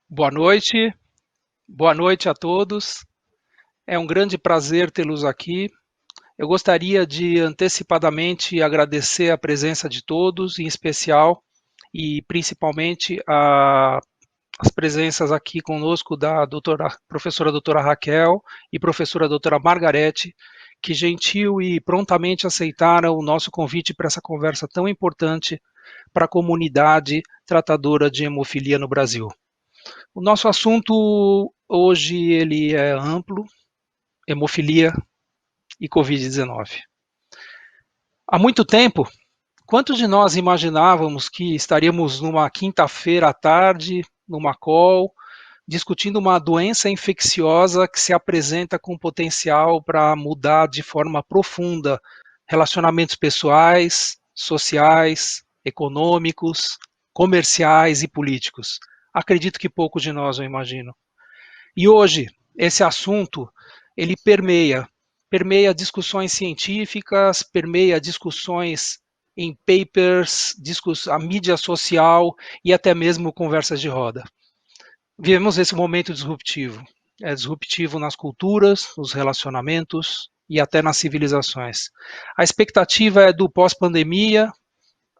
Boa noite a todos. É um grande prazer tê-los aqui. Eu gostaria de antecipadamente agradecer a presença de todos, em especial e principalmente as presenças aqui conosco da professora doutora Raquel e professora doutora Margarete, que gentil e prontamente aceitaram o nosso convite para essa conversa tão importante para a comunidade tratadora de hemofilia no Brasil. O nosso assunto hoje ele é amplo, hemofilia e Covid-19. Há muito tempo, quantos de nós imaginávamos que estaríamos numa quinta-feira à tarde, numa call, discutindo uma doença infecciosa que se apresenta com potencial para mudar de forma profunda relacionamentos pessoais, sociais, econômicos, comerciais e políticos? Acredito que poucos de nós o imaginam. E hoje, esse assunto, ele permeia discussões científicas, permeia discussões em papers, a mídia social e até mesmo conversas de roda. Vivemos esse momento disruptivo. É disruptivo nas culturas, nos relacionamentos e até nas civilizações. A expectativa é do pós-pandemia,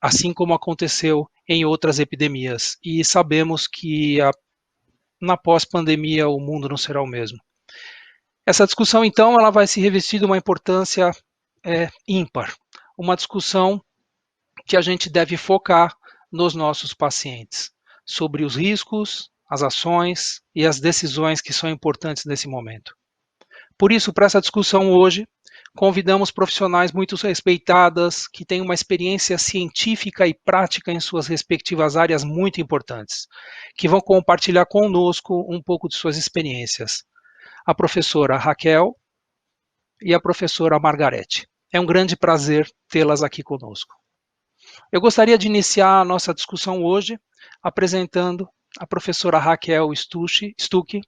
assim como aconteceu em outras epidemias. E sabemos que na pós-pandemia o mundo não será o mesmo. Essa discussão, então, ela vai se revestir de uma importância ímpar, uma discussão que a gente deve focar nos nossos pacientes, sobre os riscos, as ações e as decisões que são importantes nesse momento. Por isso, para essa discussão hoje, convidamos profissionais muito respeitadas, que têm uma experiência científica e prática em suas respectivas áreas muito importantes, que vão compartilhar conosco um pouco de suas experiências. A professora Raquel e a professora Margarete. É um grande prazer tê-las aqui conosco. Eu gostaria de iniciar a nossa discussão hoje apresentando a professora Raquel Stuck.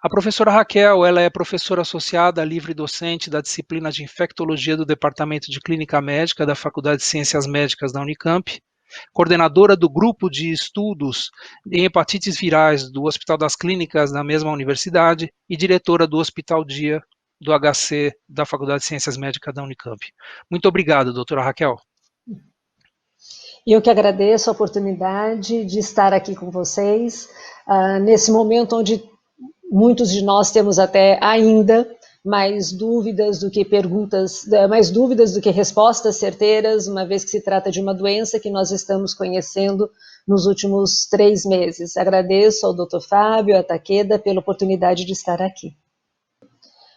A professora Raquel, ela é professora associada livre docente da disciplina de infectologia do Departamento de Clínica Médica da Faculdade de Ciências Médicas da Unicamp, coordenadora do grupo de estudos em hepatites virais do Hospital das Clínicas da mesma universidade e diretora do Hospital Dia do HC da Faculdade de Ciências Médicas da Unicamp. Muito obrigado, doutora Raquel. Eu que agradeço a oportunidade de estar aqui com vocês, nesse momento onde muitos de nós temos até ainda mais dúvidas do que perguntas, mais dúvidas do que respostas certeiras, uma vez que se trata de uma doença que nós estamos conhecendo nos últimos 3 meses. Agradeço ao Dr. Fábio, a Takeda, pela oportunidade de estar aqui.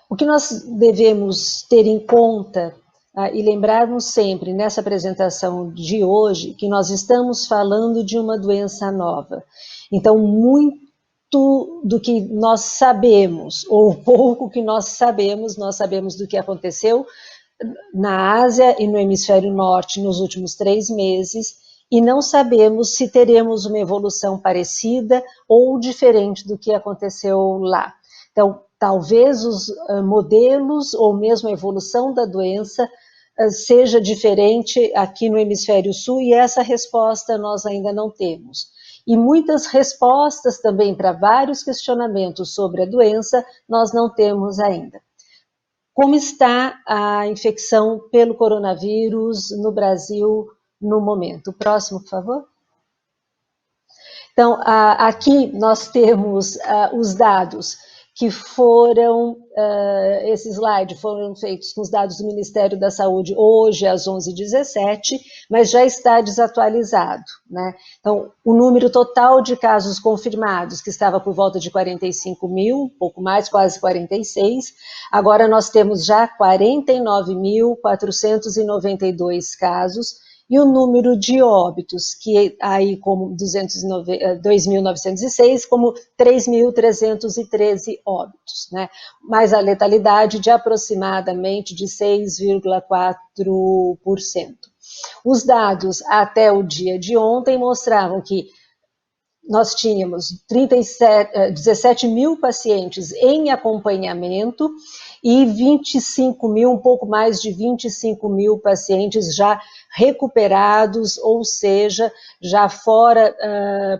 O que nós devemos ter em conta e lembrarmos sempre nessa apresentação de hoje que nós estamos falando de uma doença nova. Então, muito do que nós sabemos, ou pouco que nós sabemos do que aconteceu na Ásia e no hemisfério norte nos últimos 3 meses, e não sabemos se teremos uma evolução parecida ou diferente do que aconteceu lá. Então, talvez os modelos ou mesmo a evolução da doença seja diferente aqui no hemisfério sul, e essa resposta nós ainda não temos. E muitas respostas também para vários questionamentos sobre a doença nós não temos ainda. Como está a infecção pelo coronavírus no Brasil no momento? Próximo, por favor. Então, aqui nós temos os dados que foram, esse slide foram feitos com os dados do Ministério da Saúde hoje às 11h17, mas já está desatualizado, né? Então, o número total de casos confirmados, que estava por volta de 45 mil, um pouco mais, quase 46, agora nós temos já 49.492 casos, e o número de óbitos, que aí como 2.906, como 3.313 óbitos, né? Mais a letalidade de aproximadamente de 6,4%. Os dados até o dia de ontem mostravam que nós tínhamos 17 mil pacientes em acompanhamento e 25 mil, um pouco mais de 25 mil pacientes já recuperados, ou seja, já fora,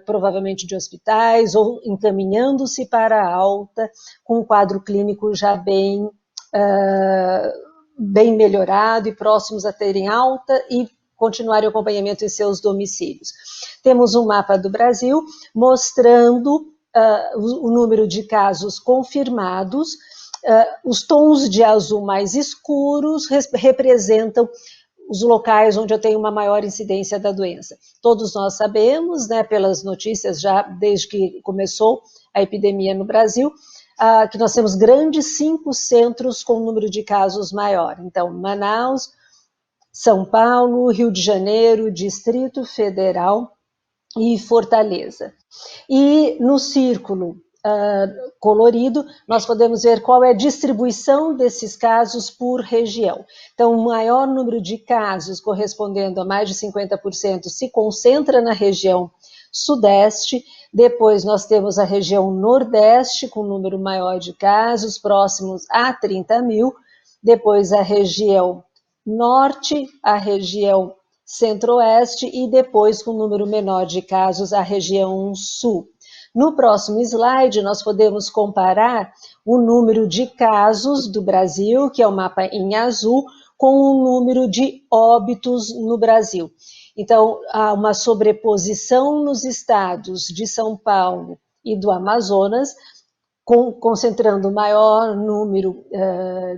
provavelmente, de hospitais, ou encaminhando-se para a alta, com um quadro clínico já bem melhorado e próximos a terem alta e continuarem o acompanhamento em seus domicílios. Temos um mapa do Brasil mostrando o número de casos confirmados. Os tons de azul mais escuros representam os locais onde eu tenho uma maior incidência da doença. Todos nós sabemos, né, pelas notícias já desde que começou a epidemia no Brasil, que nós temos grandes 5 centros com número de casos maior. Então, Manaus, São Paulo, Rio de Janeiro, Distrito Federal e Fortaleza. E no círculo colorido, nós podemos ver qual é a distribuição desses casos por região. Então, o maior número de casos, correspondendo a mais de 50%, se concentra na região Sudeste. Depois nós temos a região Nordeste, com um número maior de casos, próximos a 30 mil. Depois a região Norte, a região Centro-Oeste e depois, com um número menor de casos, a região Sul. No próximo slide, nós podemos comparar o número de casos do Brasil, que é o mapa em azul, com o número de óbitos no Brasil. Então, há uma sobreposição nos estados de São Paulo e do Amazonas, concentrando o maior número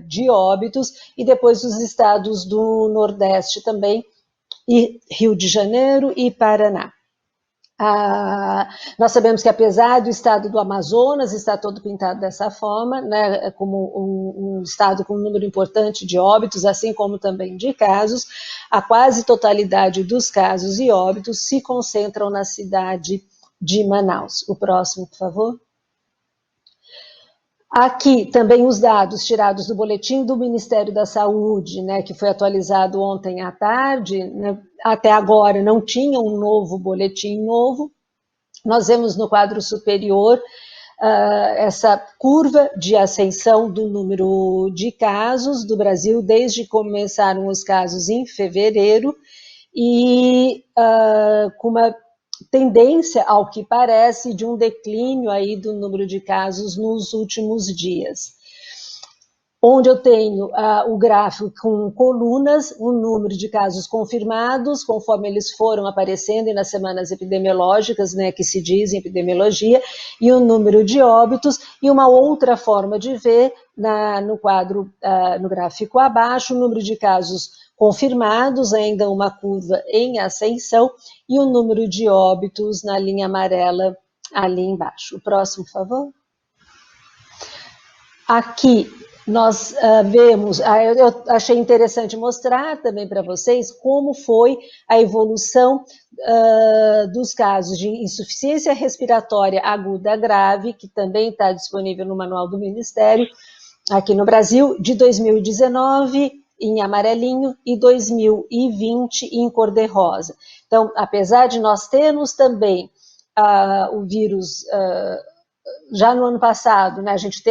de óbitos, e depois os estados do Nordeste também, e Rio de Janeiro e Paraná. Nós sabemos que, apesar do estado do Amazonas estar todo pintado dessa forma, né, como um estado com um número importante de óbitos, assim como também de casos, a quase totalidade dos casos e óbitos se concentram na cidade de Manaus. O próximo, por favor. Aqui também os dados tirados do boletim do Ministério da Saúde, né, que foi atualizado ontem à tarde, né, até agora não tinha um novo boletim novo. Nós vemos no quadro superior essa curva de ascensão do número de casos do Brasil desde que começaram os casos em fevereiro e com uma tendência, ao que parece, de um declínio aí do número de casos nos últimos dias. Onde eu tenho o gráfico com colunas, o número de casos confirmados, conforme eles foram aparecendo nas semanas epidemiológicas, né, que se diz em epidemiologia, e o número de óbitos, e uma outra forma de ver no quadro, no gráfico abaixo, o número de casos confirmados, ainda uma curva em ascensão, e o número de óbitos na linha amarela ali embaixo. O próximo, por favor. Aqui nós vemos, eu achei interessante mostrar também para vocês como foi a evolução dos casos de insuficiência respiratória aguda grave, que também está disponível no manual do Ministério, aqui no Brasil, de 2019, em amarelinho, e 2020 em cor de rosa. Então, apesar de nós termos também o vírus já no ano passado, né, a gente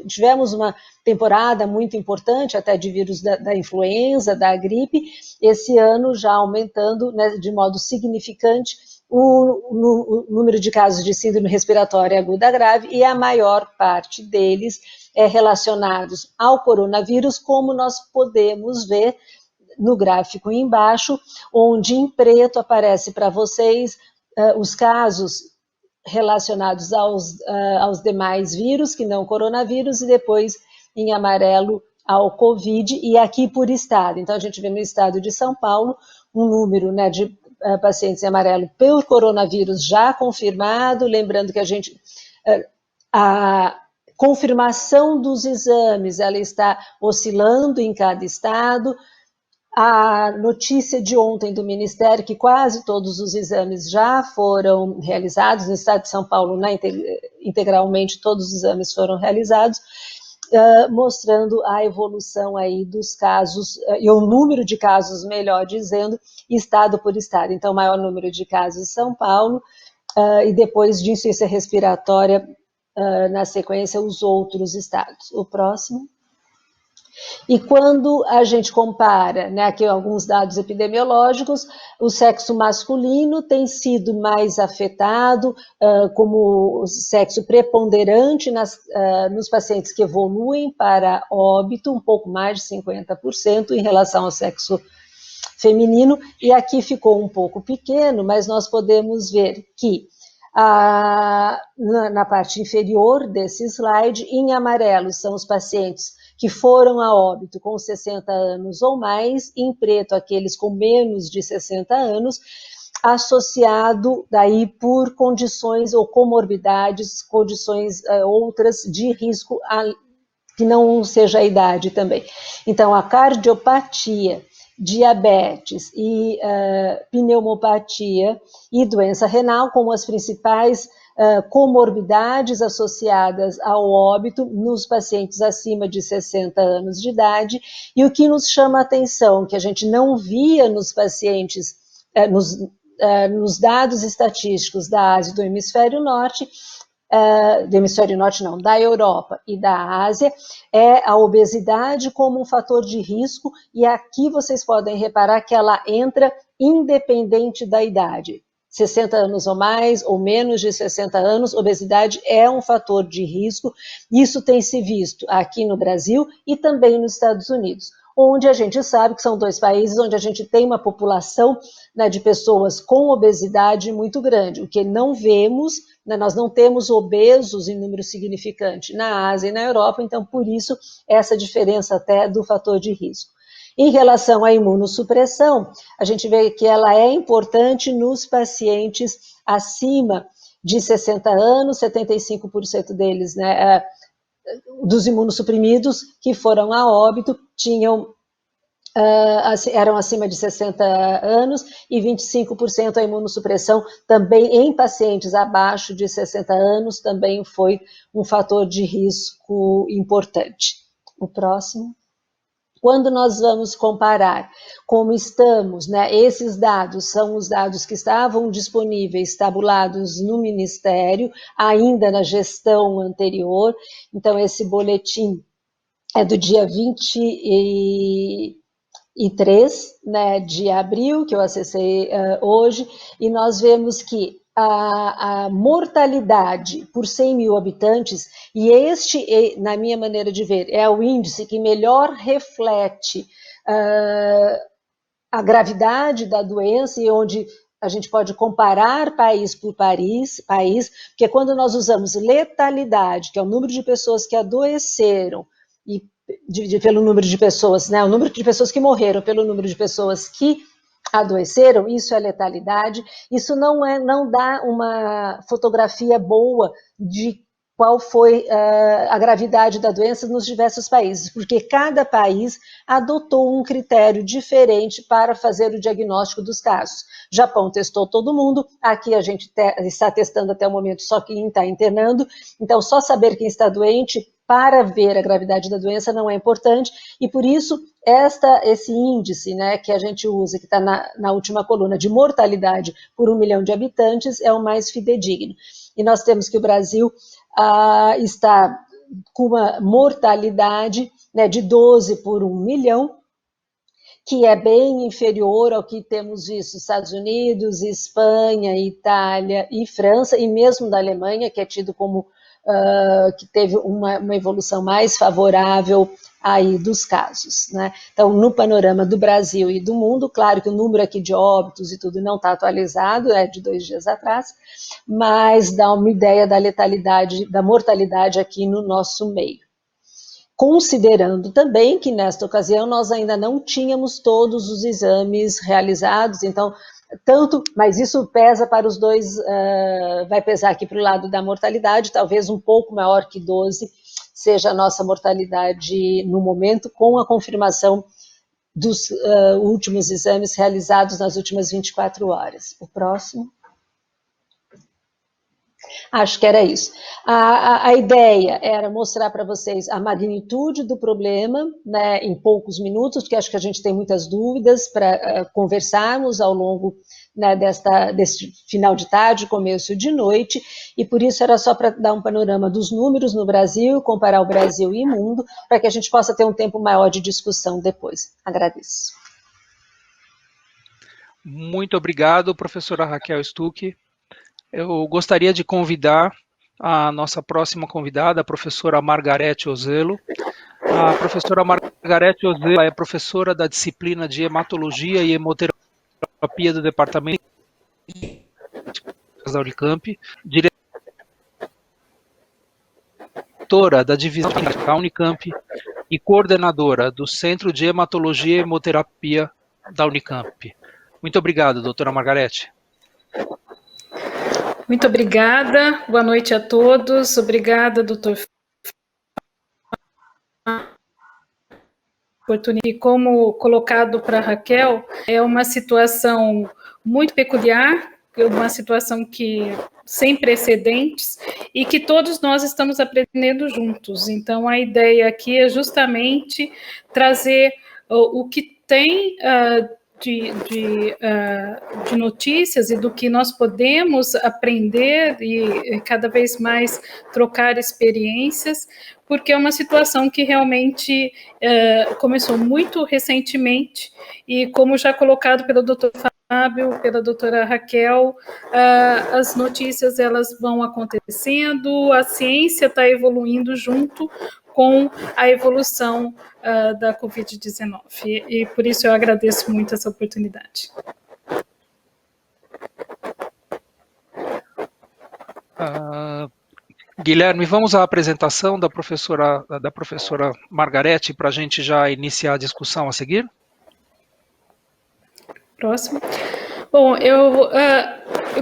tivemos uma temporada muito importante até de vírus da influenza, da gripe, esse ano já aumentando, né, de modo significante o número de casos de síndrome respiratória aguda grave, e a maior parte deles relacionados ao coronavírus, como nós podemos ver no gráfico embaixo, onde em preto aparece para vocês os casos relacionados aos demais vírus, que não coronavírus, e depois em amarelo ao Covid, e aqui por estado. Então, a gente vê no estado de São Paulo um número, né, de pacientes em amarelo por coronavírus já confirmado, lembrando que a confirmação dos exames, ela está oscilando em cada estado. A notícia de ontem do Ministério, que quase todos os exames já foram realizados, no estado de São Paulo, integralmente todos os exames foram realizados, mostrando a evolução aí dos casos, e o número de casos, melhor dizendo, estado por estado. Então, maior número de casos em São Paulo, e depois de insuficiência respiratória, na sequência, os outros estados. O próximo. E quando a gente compara, né, aqui alguns dados epidemiológicos, o sexo masculino tem sido mais afetado como sexo preponderante nos pacientes que evoluem para óbito, um pouco mais de 50% em relação ao sexo feminino, e aqui ficou um pouco pequeno, mas nós podemos ver que na parte inferior desse slide, em amarelo, são os pacientes que foram a óbito com 60 anos ou mais, em preto, aqueles com menos de 60 anos, associado daí por condições ou comorbidades, condições outras de risco, que não seja a idade também. Então, a cardiopatia, diabetes e pneumopatia e doença renal como as principais comorbidades associadas ao óbito nos pacientes acima de 60 anos de idade, e o que nos chama a atenção, que a gente não via nos pacientes, nos dados estatísticos da Ásia e do Hemisfério Norte, da Europa e da Ásia, é a obesidade como um fator de risco, e aqui vocês podem reparar que ela entra independente da idade. 60 anos ou mais, ou menos de 60 anos, obesidade é um fator de risco. Isso tem se visto aqui no Brasil e também nos Estados Unidos, onde a gente sabe que são dois países onde a gente tem uma população, né, de pessoas com obesidade muito grande. O que não vemos, né, nós não temos obesos em número significante na Ásia e na Europa, então por isso essa diferença até do fator de risco. Em relação à imunossupressão, a gente vê que ela é importante nos pacientes acima de 60 anos, 75% deles, né, dos imunossuprimidos que foram a óbito, eram acima de 60 anos, e 25% a imunossupressão também em pacientes abaixo de 60 anos também foi um fator de risco importante. O próximo. Quando nós vamos comparar como estamos, né, esses dados são os dados que estavam disponíveis, tabulados no Ministério, ainda na gestão anterior. Então, esse boletim é do dia 23, né, de abril, que eu acessei hoje, e nós vemos que a mortalidade por 100 mil habitantes, e este, na minha maneira de ver, é o índice que melhor reflete a gravidade da doença, e onde a gente pode comparar país por país, porque quando nós usamos letalidade, que é o número de pessoas que adoeceram, e pelo número de pessoas, né, o número de pessoas que morreram pelo número de pessoas que adoeceram, isso é letalidade. Isso não dá uma fotografia boa de qual foi a gravidade da doença nos diversos países, porque cada país adotou um critério diferente para fazer o diagnóstico dos casos. Japão testou todo mundo, aqui a gente está testando até o momento só quem está internando, então só saber quem está doente para ver a gravidade da doença não é importante, e por isso esse índice, né, que a gente usa, que está na última coluna, de mortalidade por 1 milhão de habitantes, é o mais fidedigno. E nós temos que o Brasil está com uma mortalidade, né, de 12 por 1 milhão, que é bem inferior ao que temos visto nos Estados Unidos, Espanha, Itália e França, e mesmo da Alemanha, que é tido como que teve uma evolução mais favorável aí dos casos, né? Então, no panorama do Brasil e do mundo, claro que o número aqui de óbitos e tudo não está atualizado, é de 2 dias atrás, mas dá uma ideia da letalidade, da mortalidade aqui no nosso meio. Considerando também que, nesta ocasião, nós ainda não tínhamos todos os exames realizados, então, mas isso pesa para os dois, vai pesar aqui para o lado da mortalidade, talvez um pouco maior que 12 seja a nossa mortalidade no momento, com a confirmação dos últimos exames realizados nas últimas 24 horas. O próximo. Acho que era isso. A ideia era mostrar para vocês a magnitude do problema, né, em poucos minutos, porque acho que a gente tem muitas dúvidas para conversarmos ao longo, né, desse final de tarde, começo de noite, e por isso era só para dar um panorama dos números no Brasil, comparar o Brasil e o mundo, para que a gente possa ter um tempo maior de discussão depois. Agradeço. Muito obrigado, professora Raquel Stuck. Eu gostaria de convidar a nossa próxima convidada, a professora Margarete Ozelo. A professora Margarete Ozelo é professora da disciplina de Hematologia e Hemoterapia do Departamento da Unicamp, diretora da divisão da Unicamp e coordenadora do Centro de Hematologia e Hemoterapia da Unicamp. Muito obrigado, doutora Margarete. Muito obrigada, boa noite a todos. Obrigada, doutor. E como colocado para Raquel, é uma situação muito peculiar, uma situação que sem precedentes e que todos nós estamos aprendendo juntos. Então, a ideia aqui é justamente trazer o que tem de notícias e do que nós podemos aprender e cada vez mais trocar experiências, porque é uma situação que realmente começou muito recentemente e, como já colocado pelo doutor Fábio, pela doutora Raquel, as notícias elas vão acontecendo, a ciência está evoluindo junto com a evolução da Covid-19. E por isso eu agradeço muito essa oportunidade. Guilherme, vamos à apresentação da professora Margarete para a gente já iniciar a discussão a seguir? Próximo. Bom, eu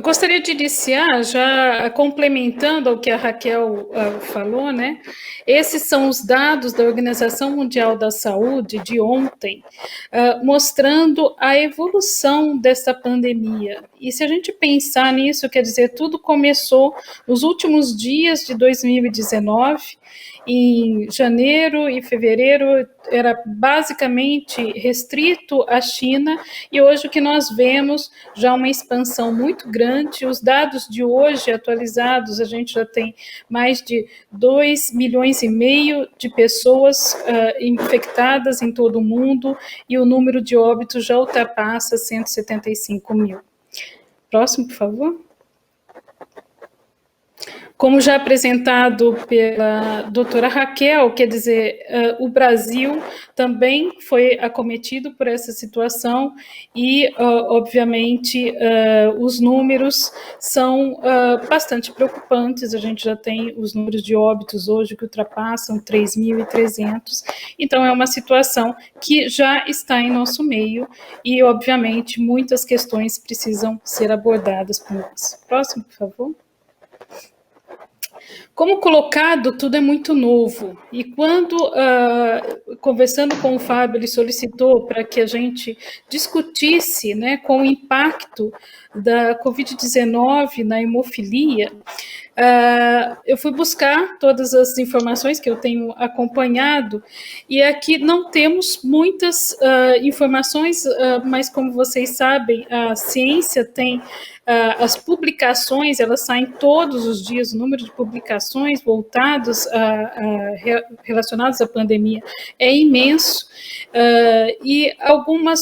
gostaria de iniciar já complementando ao que a Raquel falou, né? Esses são os dados da Organização Mundial da Saúde de ontem, mostrando a evolução dessa pandemia. E se a gente pensar nisso, quer dizer, tudo começou nos últimos dias de 2019, em janeiro e fevereiro era basicamente restrito à China, e hoje o que nós vemos já uma expansão muito grande. Os dados de hoje atualizados, a gente já tem mais de 2,5 milhões de pessoas infectadas em todo o mundo, e o número de óbitos já ultrapassa 175 mil. Próximo, por favor. Como já apresentado pela doutora Raquel, quer dizer, o Brasil também foi acometido por essa situação e, obviamente, os números são bastante preocupantes. A gente já tem os números de óbitos hoje que ultrapassam 3.300. Então, é uma situação que já está em nosso meio e, obviamente, muitas questões precisam ser abordadas por nós. Próximo, por favor. Como colocado, tudo é muito novo, e quando, conversando com o Fábio, ele solicitou para que a gente discutisse, né, com o impacto da Covid-19 na hemofilia, eu fui buscar todas as informações que eu tenho acompanhado, e aqui não temos muitas informações, mas como vocês sabem, a ciência tem as publicações, elas saem todos os dias, o número de publicações voltadas relacionadas à pandemia é imenso, e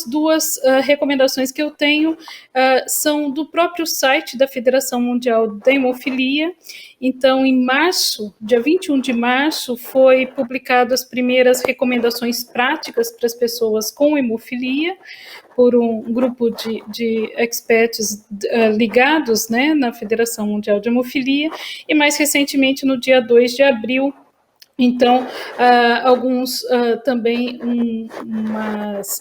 duas recomendações que eu tenho são do próprio site da Federação Mundial da Hemofilia. Então, em março, dia 21 de março, foi publicado as primeiras recomendações práticas para as pessoas com hemofilia, por um grupo de experts ligados, né, na Federação Mundial de Hemofilia, e mais recentemente, no dia 2 de abril, então, alguns também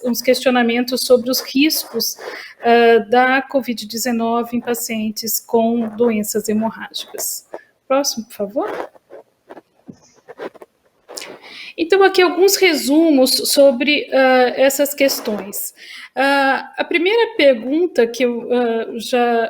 uns questionamentos sobre os riscos da Covid-19 em pacientes com doenças hemorrágicas. Próximo, por favor. Então, aqui alguns resumos sobre essas questões. A primeira pergunta que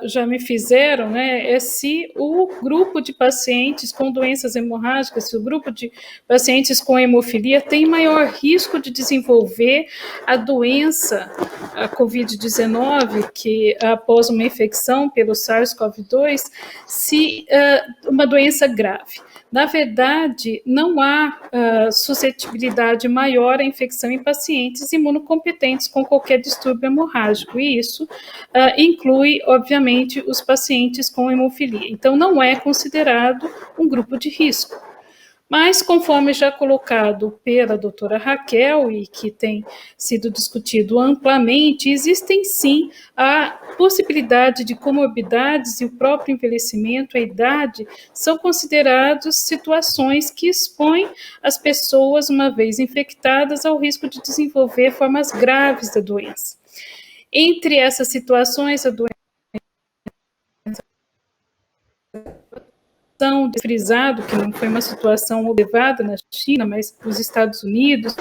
já me fizeram, né, é se o grupo de pacientes com doenças hemorrágicas, se o grupo de pacientes com hemofilia tem maior risco de desenvolver a doença, a COVID-19, que após uma infecção pelo SARS-CoV-2, se uma doença grave. Na verdade, não há suscetibilidade maior à infecção em pacientes imunocompetentes com qualquer distúrbio hemorrágico, e isso inclui, obviamente, os pacientes com hemofilia. Então, não é considerado um grupo de risco. Mas, conforme já colocado pela doutora Raquel, e que tem sido discutido amplamente, existem sim a possibilidade de comorbidades e o próprio envelhecimento, a idade, são considerados situações que expõem as pessoas, uma vez infectadas, ao risco de desenvolver formas graves da doença. Entre essas situações, a doença frisado que não foi uma situação observada na China, mas nos Estados Unidos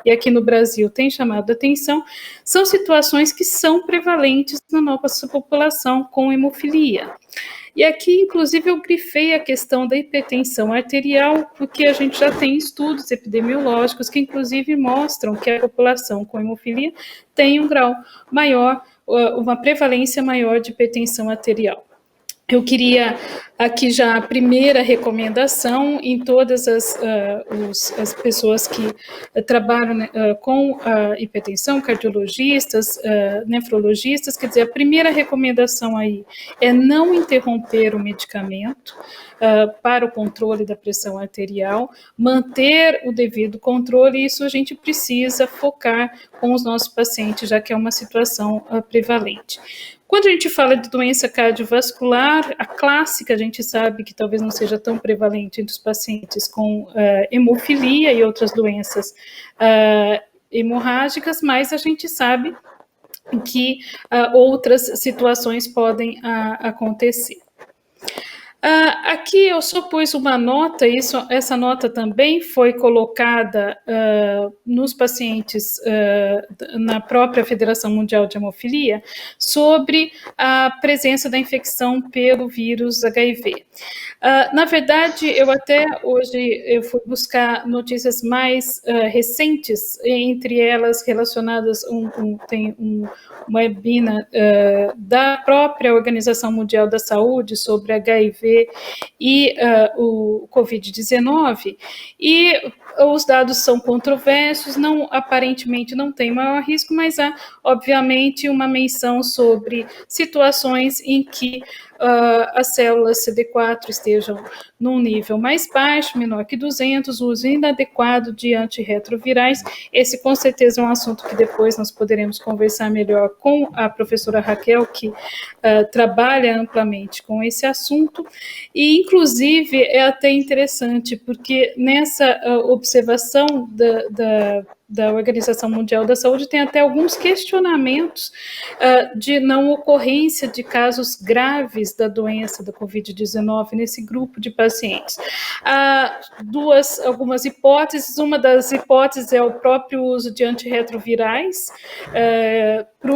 e aqui no Brasil tem chamado a atenção, são situações que são prevalentes na nossa população com hemofilia. E aqui, inclusive, eu grifei a questão da hipertensão arterial, porque a gente já tem estudos epidemiológicos que, inclusive, mostram que a população com hemofilia tem um grau maior, uma prevalência maior de hipertensão arterial. Eu queria aqui já a primeira recomendação em todas as pessoas que trabalham com hipertensão, cardiologistas, nefrologistas, quer dizer, a primeira recomendação aí é não interromper o medicamento para o controle da pressão arterial, manter o devido controle, e isso a gente precisa focar com os nossos pacientes, já que é uma situação prevalente. Quando a gente fala de doença cardiovascular, a clássica, a gente sabe que talvez não seja tão prevalente entre os pacientes com hemofilia e outras doenças hemorrágicas, mas a gente sabe que outras situações podem acontecer. Aqui eu só pus uma nota, essa nota também foi colocada nos pacientes na própria Federação Mundial de Hemofilia, sobre a presença da infecção pelo vírus HIV. Na verdade, eu até hoje fui buscar notícias mais recentes, entre elas relacionadas, tem um webinar da própria Organização Mundial da Saúde sobre HIV e o Covid-19, e os dados são controversos, aparentemente não tem maior risco, mas há, obviamente, uma menção sobre situações em que as células CD4 estejam num nível mais baixo, menor que 200, o uso inadequado de antirretrovirais. Esse, com certeza, é um assunto que depois nós poderemos conversar melhor com a professora Raquel, que trabalha amplamente com esse assunto, e, inclusive, é até interessante, porque nessa observação da Organização Mundial da Saúde tem até alguns questionamentos de não ocorrência de casos graves da doença da Covid-19 nesse grupo de pacientes. Há algumas hipóteses. Uma das hipóteses é o próprio uso de antirretrovirais para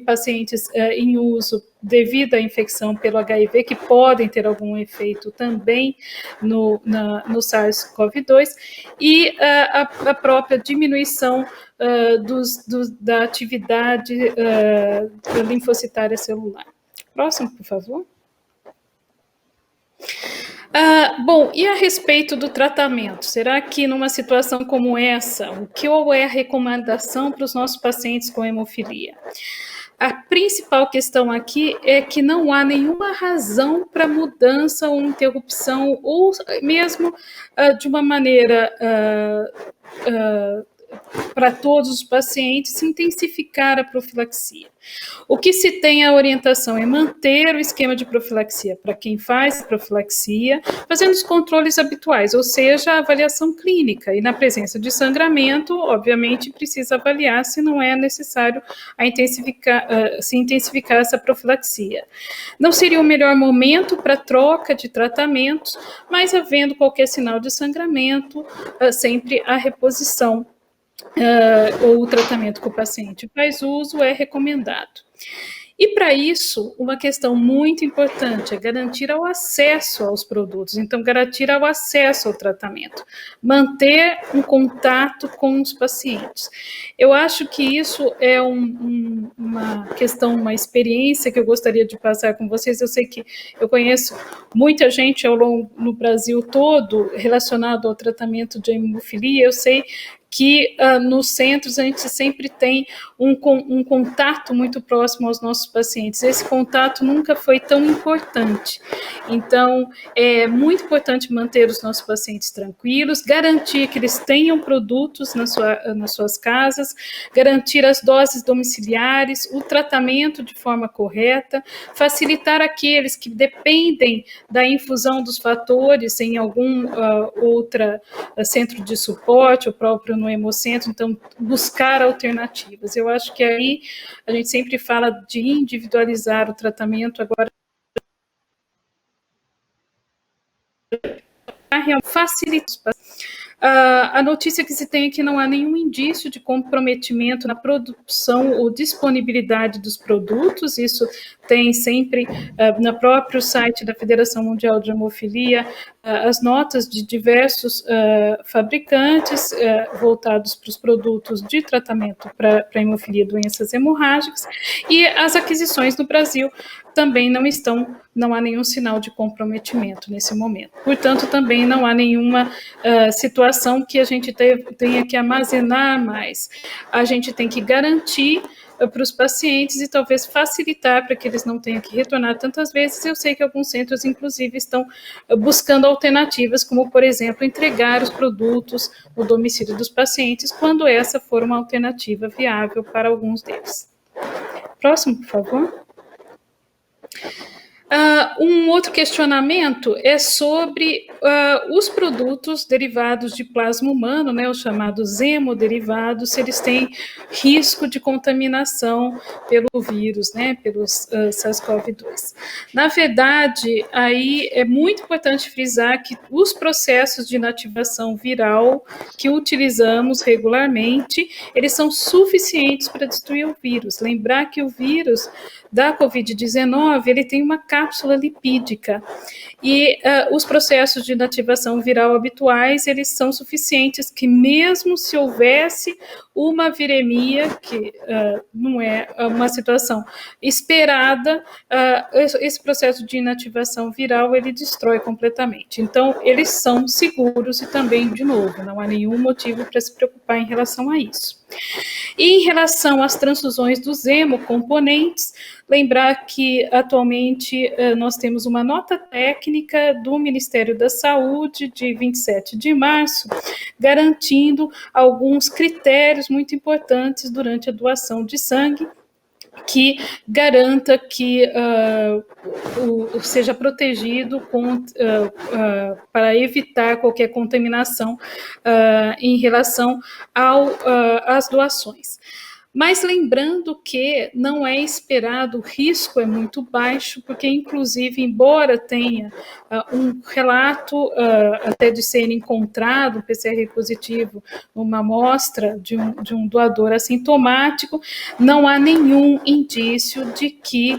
pacientes em uso devido à infecção pelo HIV, que podem ter algum efeito também no SARS-CoV-2, e a própria diminuição da atividade linfocitária celular. Próximo, por favor. Bom, e a respeito do tratamento? Será que numa situação como essa, o que é a recomendação para os nossos pacientes com hemofilia? A principal questão aqui é que não há nenhuma razão para mudança ou interrupção, ou mesmo de uma maneira para todos os pacientes, intensificar a profilaxia. O que se tem a orientação é manter o esquema de profilaxia para quem faz profilaxia, fazendo os controles habituais, ou seja, a avaliação clínica, e na presença de sangramento, obviamente, precisa avaliar se não é necessário se intensificar essa profilaxia. Não seria o melhor momento para troca de tratamentos, mas havendo qualquer sinal de sangramento, sempre a reposição ou o tratamento que o paciente faz uso é recomendado. E para isso, uma questão muito importante é garantir o acesso aos produtos, então garantir o acesso ao tratamento, manter um contato com os pacientes. Eu acho que isso é uma questão, uma experiência que eu gostaria de passar com vocês. Eu sei que eu conheço muita gente no Brasil todo relacionado ao tratamento de hemofilia. Eu sei que nos centros a gente sempre tem um contato muito próximo aos nossos pacientes. Esse contato nunca foi tão importante. Então, é muito importante manter os nossos pacientes tranquilos, garantir que eles tenham produtos nas suas casas, garantir as doses domiciliares, o tratamento de forma correta, facilitar aqueles que dependem da infusão dos fatores em algum outro centro de suporte, o próprio no Hemocentro, então buscar alternativas. Eu acho que aí a gente sempre fala de individualizar o tratamento, agora facilitar. A notícia que se tem é que não há nenhum indício de comprometimento na produção ou disponibilidade dos produtos. Isso tem sempre no próprio site da Federação Mundial de Hemofilia as notas de diversos fabricantes voltados para os produtos de tratamento para hemofilia e doenças hemorrágicas, e as aquisições no Brasil também não há nenhum sinal de comprometimento nesse momento. Portanto, também não há nenhuma situação que a gente tenha que armazenar mais. A gente tem que garantir para os pacientes e talvez facilitar para que eles não tenham que retornar tantas vezes. Eu sei que alguns centros, inclusive, estão buscando alternativas, como, por exemplo, entregar os produtos no domicílio dos pacientes, quando essa for uma alternativa viável para alguns deles. Próximo, por favor. Um outro questionamento é sobre os produtos derivados de plasma humano, né, os chamados hemoderivados, se eles têm risco de contaminação pelo vírus, né, pelos SARS-CoV-2. Na verdade, aí é muito importante frisar que os processos de inativação viral que utilizamos regularmente, eles são suficientes para destruir o vírus. Lembrar que o vírus da Covid-19, ele tem uma cápsula lipídica, e os processos de inativação viral habituais, eles são suficientes que mesmo se houvesse uma viremia, que não é uma situação esperada, esse processo de inativação viral, ele destrói completamente. Então, eles são seguros e também, de novo, não há nenhum motivo para se preocupar em relação a isso. E em relação às transfusões dos hemocomponentes, lembrar que atualmente nós temos uma nota técnica do Ministério da Saúde de 27 de março, garantindo alguns critérios muito importantes durante a doação de sangue, que garanta que seja protegido para evitar qualquer contaminação em relação às doações. Mas lembrando que não é esperado, o risco é muito baixo, porque, inclusive, embora tenha um relato até de ser encontrado um PCR positivo numa amostra de um doador assintomático, não há nenhum indício de que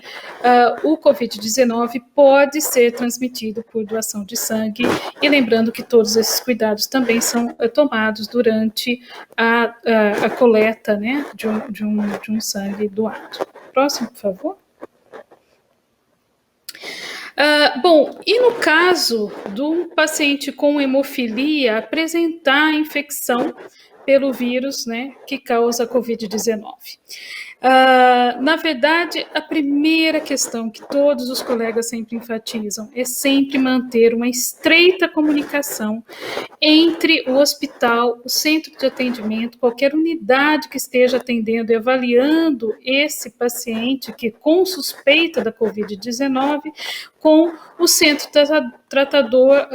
o Covid-19 pode ser transmitido por doação de sangue, e lembrando que todos esses cuidados também são tomados durante a coleta, né, de um sangue doado. Próximo, por favor. Bom, e no caso do paciente com hemofilia apresentar infecção pelo vírus, né, que causa a Covid-19. Na verdade, a primeira questão que todos os colegas sempre enfatizam é sempre manter uma estreita comunicação entre o hospital, o centro de atendimento, qualquer unidade que esteja atendendo e avaliando esse paciente que com suspeita da Covid-19, com o centro tratador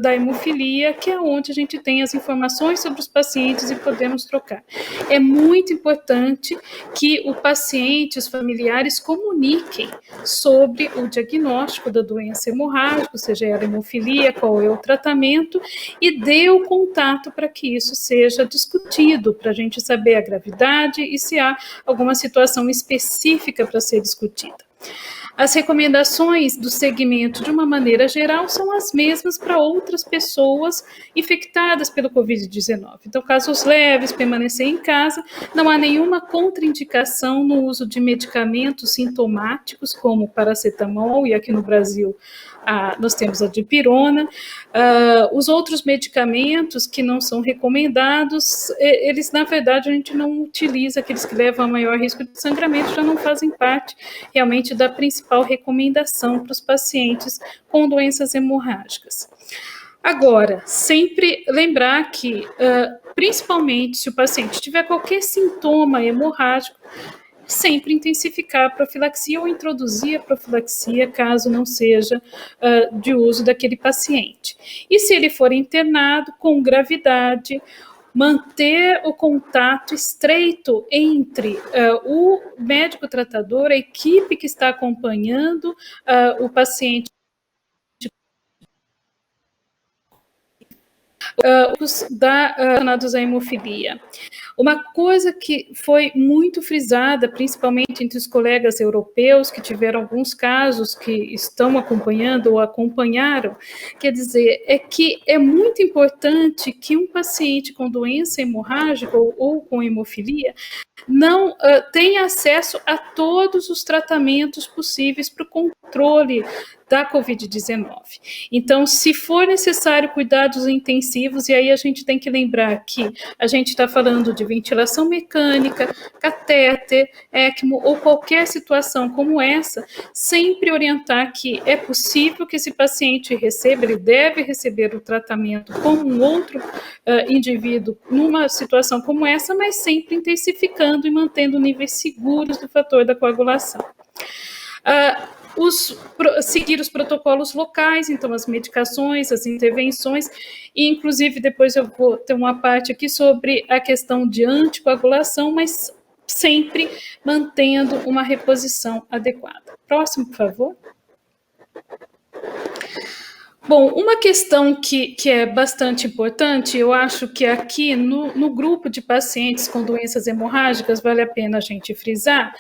da hemofilia, que é onde a gente tem as informações sobre os pacientes e podemos trocar. É muito importante que o paciente, os familiares, comuniquem sobre o diagnóstico da doença hemorrágica, seja ela hemofilia, qual é o tratamento, e dê o contato para que isso seja discutido, para a gente saber a gravidade e se há alguma situação específica para ser discutida. As recomendações do segmento, de uma maneira geral, são as mesmas para outras pessoas infectadas pelo Covid-19. Então, casos leves, permanecer em casa, não há nenhuma contraindicação no uso de medicamentos sintomáticos, como paracetamol, e aqui no Brasil nós temos a dipirona. Os outros medicamentos que não são recomendados, eles, na verdade, a gente não utiliza, aqueles que levam a maior risco de sangramento já não fazem parte realmente da principal recomendação para os pacientes com doenças hemorrágicas. Agora, sempre lembrar que, principalmente se o paciente tiver qualquer sintoma hemorrágico, sempre intensificar a profilaxia ou introduzir a profilaxia, caso não seja de uso daquele paciente. E se ele for internado com gravidade, manter o contato estreito entre o médico tratador, a equipe que está acompanhando o paciente, relacionados à hemofilia. Uma coisa que foi muito frisada, principalmente entre os colegas europeus, que tiveram alguns casos que estão acompanhando ou acompanharam, quer dizer, é que é muito importante que um paciente com doença hemorrágica ou com hemofilia não tenha acesso a todos os tratamentos possíveis para o controle da Covid-19. Então, se for necessário cuidados intensivos, e aí a gente tem que lembrar que a gente está falando de ventilação mecânica, catéter, ECMO ou qualquer situação como essa, sempre orientar que é possível que esse paciente receba, ele deve receber o tratamento como um outro indivíduo numa situação como essa, mas sempre intensificando e mantendo níveis seguros do fator da coagulação. Seguir os protocolos locais, então as medicações, as intervenções, e inclusive depois eu vou ter uma parte aqui sobre a questão de anticoagulação, mas sempre mantendo uma reposição adequada. Próximo, por favor. Bom, uma questão que é bastante importante, eu acho que aqui no grupo de pacientes com doenças hemorrágicas, vale a pena a gente frisar,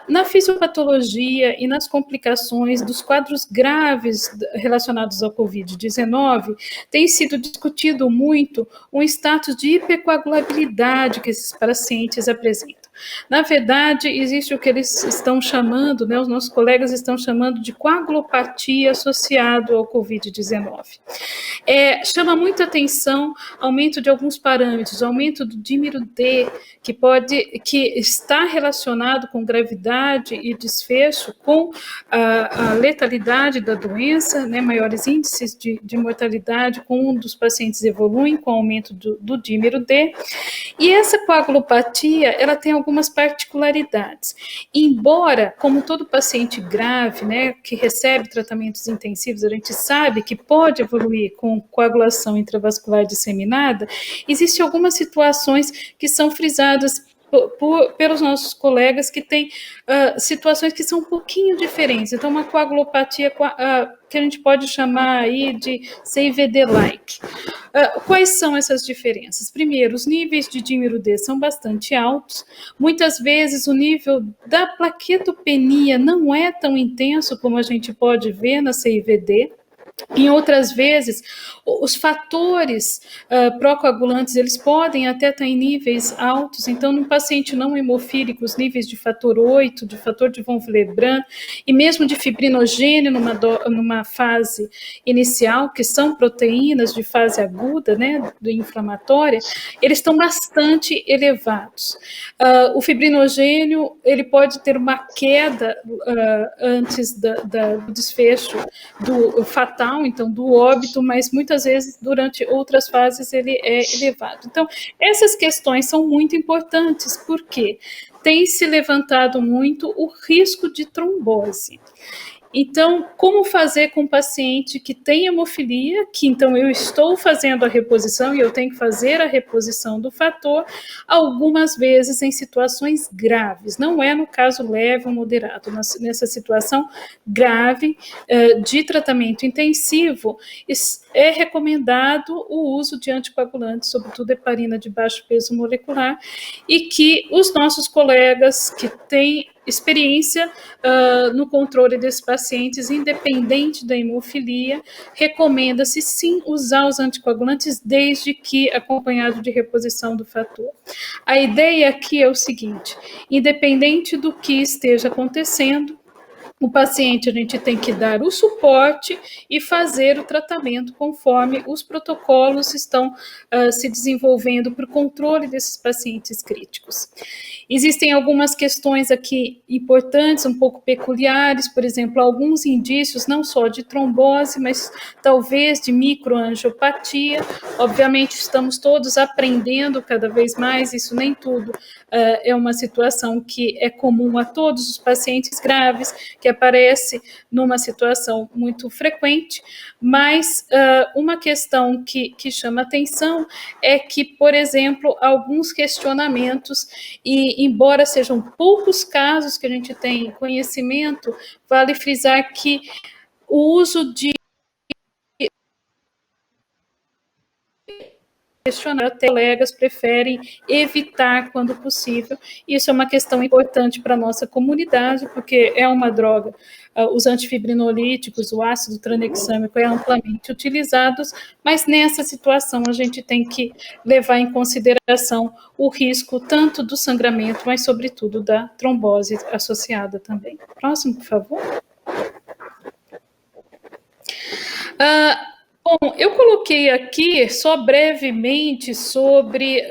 na fisiopatologia e nas complicações dos quadros graves relacionados ao Covid-19, tem sido discutido muito um status de hipercoagulabilidade que esses pacientes apresentam. Na verdade, existe o que eles estão chamando, os nossos colegas estão chamando de coagulopatia associado ao Covid-19. Chama muita atenção aumento de alguns parâmetros, aumento do dímero D, que está relacionado com gravidade e desfecho, com a letalidade da doença, maiores índices de mortalidade, com um dos pacientes evoluem com aumento do dímero D. E essa coagulopatia, ela tem algumas particularidades. Embora, como todo paciente grave, que recebe tratamentos intensivos, a gente sabe que pode evoluir com coagulação intravascular disseminada, existem algumas situações que são frisadas pelos nossos colegas que têm situações que são um pouquinho diferentes. Então, uma coagulopatia que a gente pode chamar aí de CIVD-like. Quais são essas diferenças? Primeiro, os níveis de dímero D são bastante altos. Muitas vezes, o nível da plaquetopenia não é tão intenso como a gente pode ver na CIVD. Em outras vezes, os fatores procoagulantes, eles podem até estar em níveis altos. Então, num paciente não hemofílico, os níveis de fator 8, de fator de von Willebrand, e mesmo de fibrinogênio numa fase inicial, que são proteínas de fase aguda, do inflamatória, eles estão bastante elevados. O fibrinogênio, ele pode ter uma queda antes do desfecho do fatal, então do óbito, mas muitas vezes durante outras fases ele é elevado. Então, essas questões são muito importantes, porque tem se levantado muito o risco de trombose. Então, como fazer com um paciente que tem hemofilia, que então eu estou fazendo a reposição e eu tenho que fazer a reposição do fator, algumas vezes em situações graves, não é no caso leve ou moderado, nessa situação grave de tratamento intensivo, é recomendado o uso de anticoagulantes, sobretudo heparina de baixo peso molecular, e que os nossos colegas que têm experiência no controle desses pacientes, independente da hemofilia, recomenda-se sim usar os anticoagulantes, desde que acompanhado de reposição do fator. A ideia aqui é o seguinte: independente do que esteja acontecendo, o paciente, a gente tem que dar o suporte e fazer o tratamento conforme os protocolos estão se desenvolvendo para o controle desses pacientes críticos. Existem algumas questões aqui importantes, um pouco peculiares, por exemplo, alguns indícios não só de trombose, mas talvez de microangiopatia. Obviamente, estamos todos aprendendo cada vez mais, isso nem tudo é uma situação que é comum a todos os pacientes graves, que aparece numa situação muito frequente, mas uma questão que chama atenção é que, por exemplo, alguns questionamentos, e embora sejam poucos casos que a gente tem conhecimento, vale frisar que o uso de questionar, até colegas preferem evitar quando possível. Isso é uma questão importante para a nossa comunidade, porque é uma droga, os antifibrinolíticos, o ácido tranexâmico é amplamente utilizados, mas nessa situação a gente tem que levar em consideração o risco tanto do sangramento, mas sobretudo da trombose associada também. Próximo, por favor. Bom, eu coloquei aqui só brevemente sobre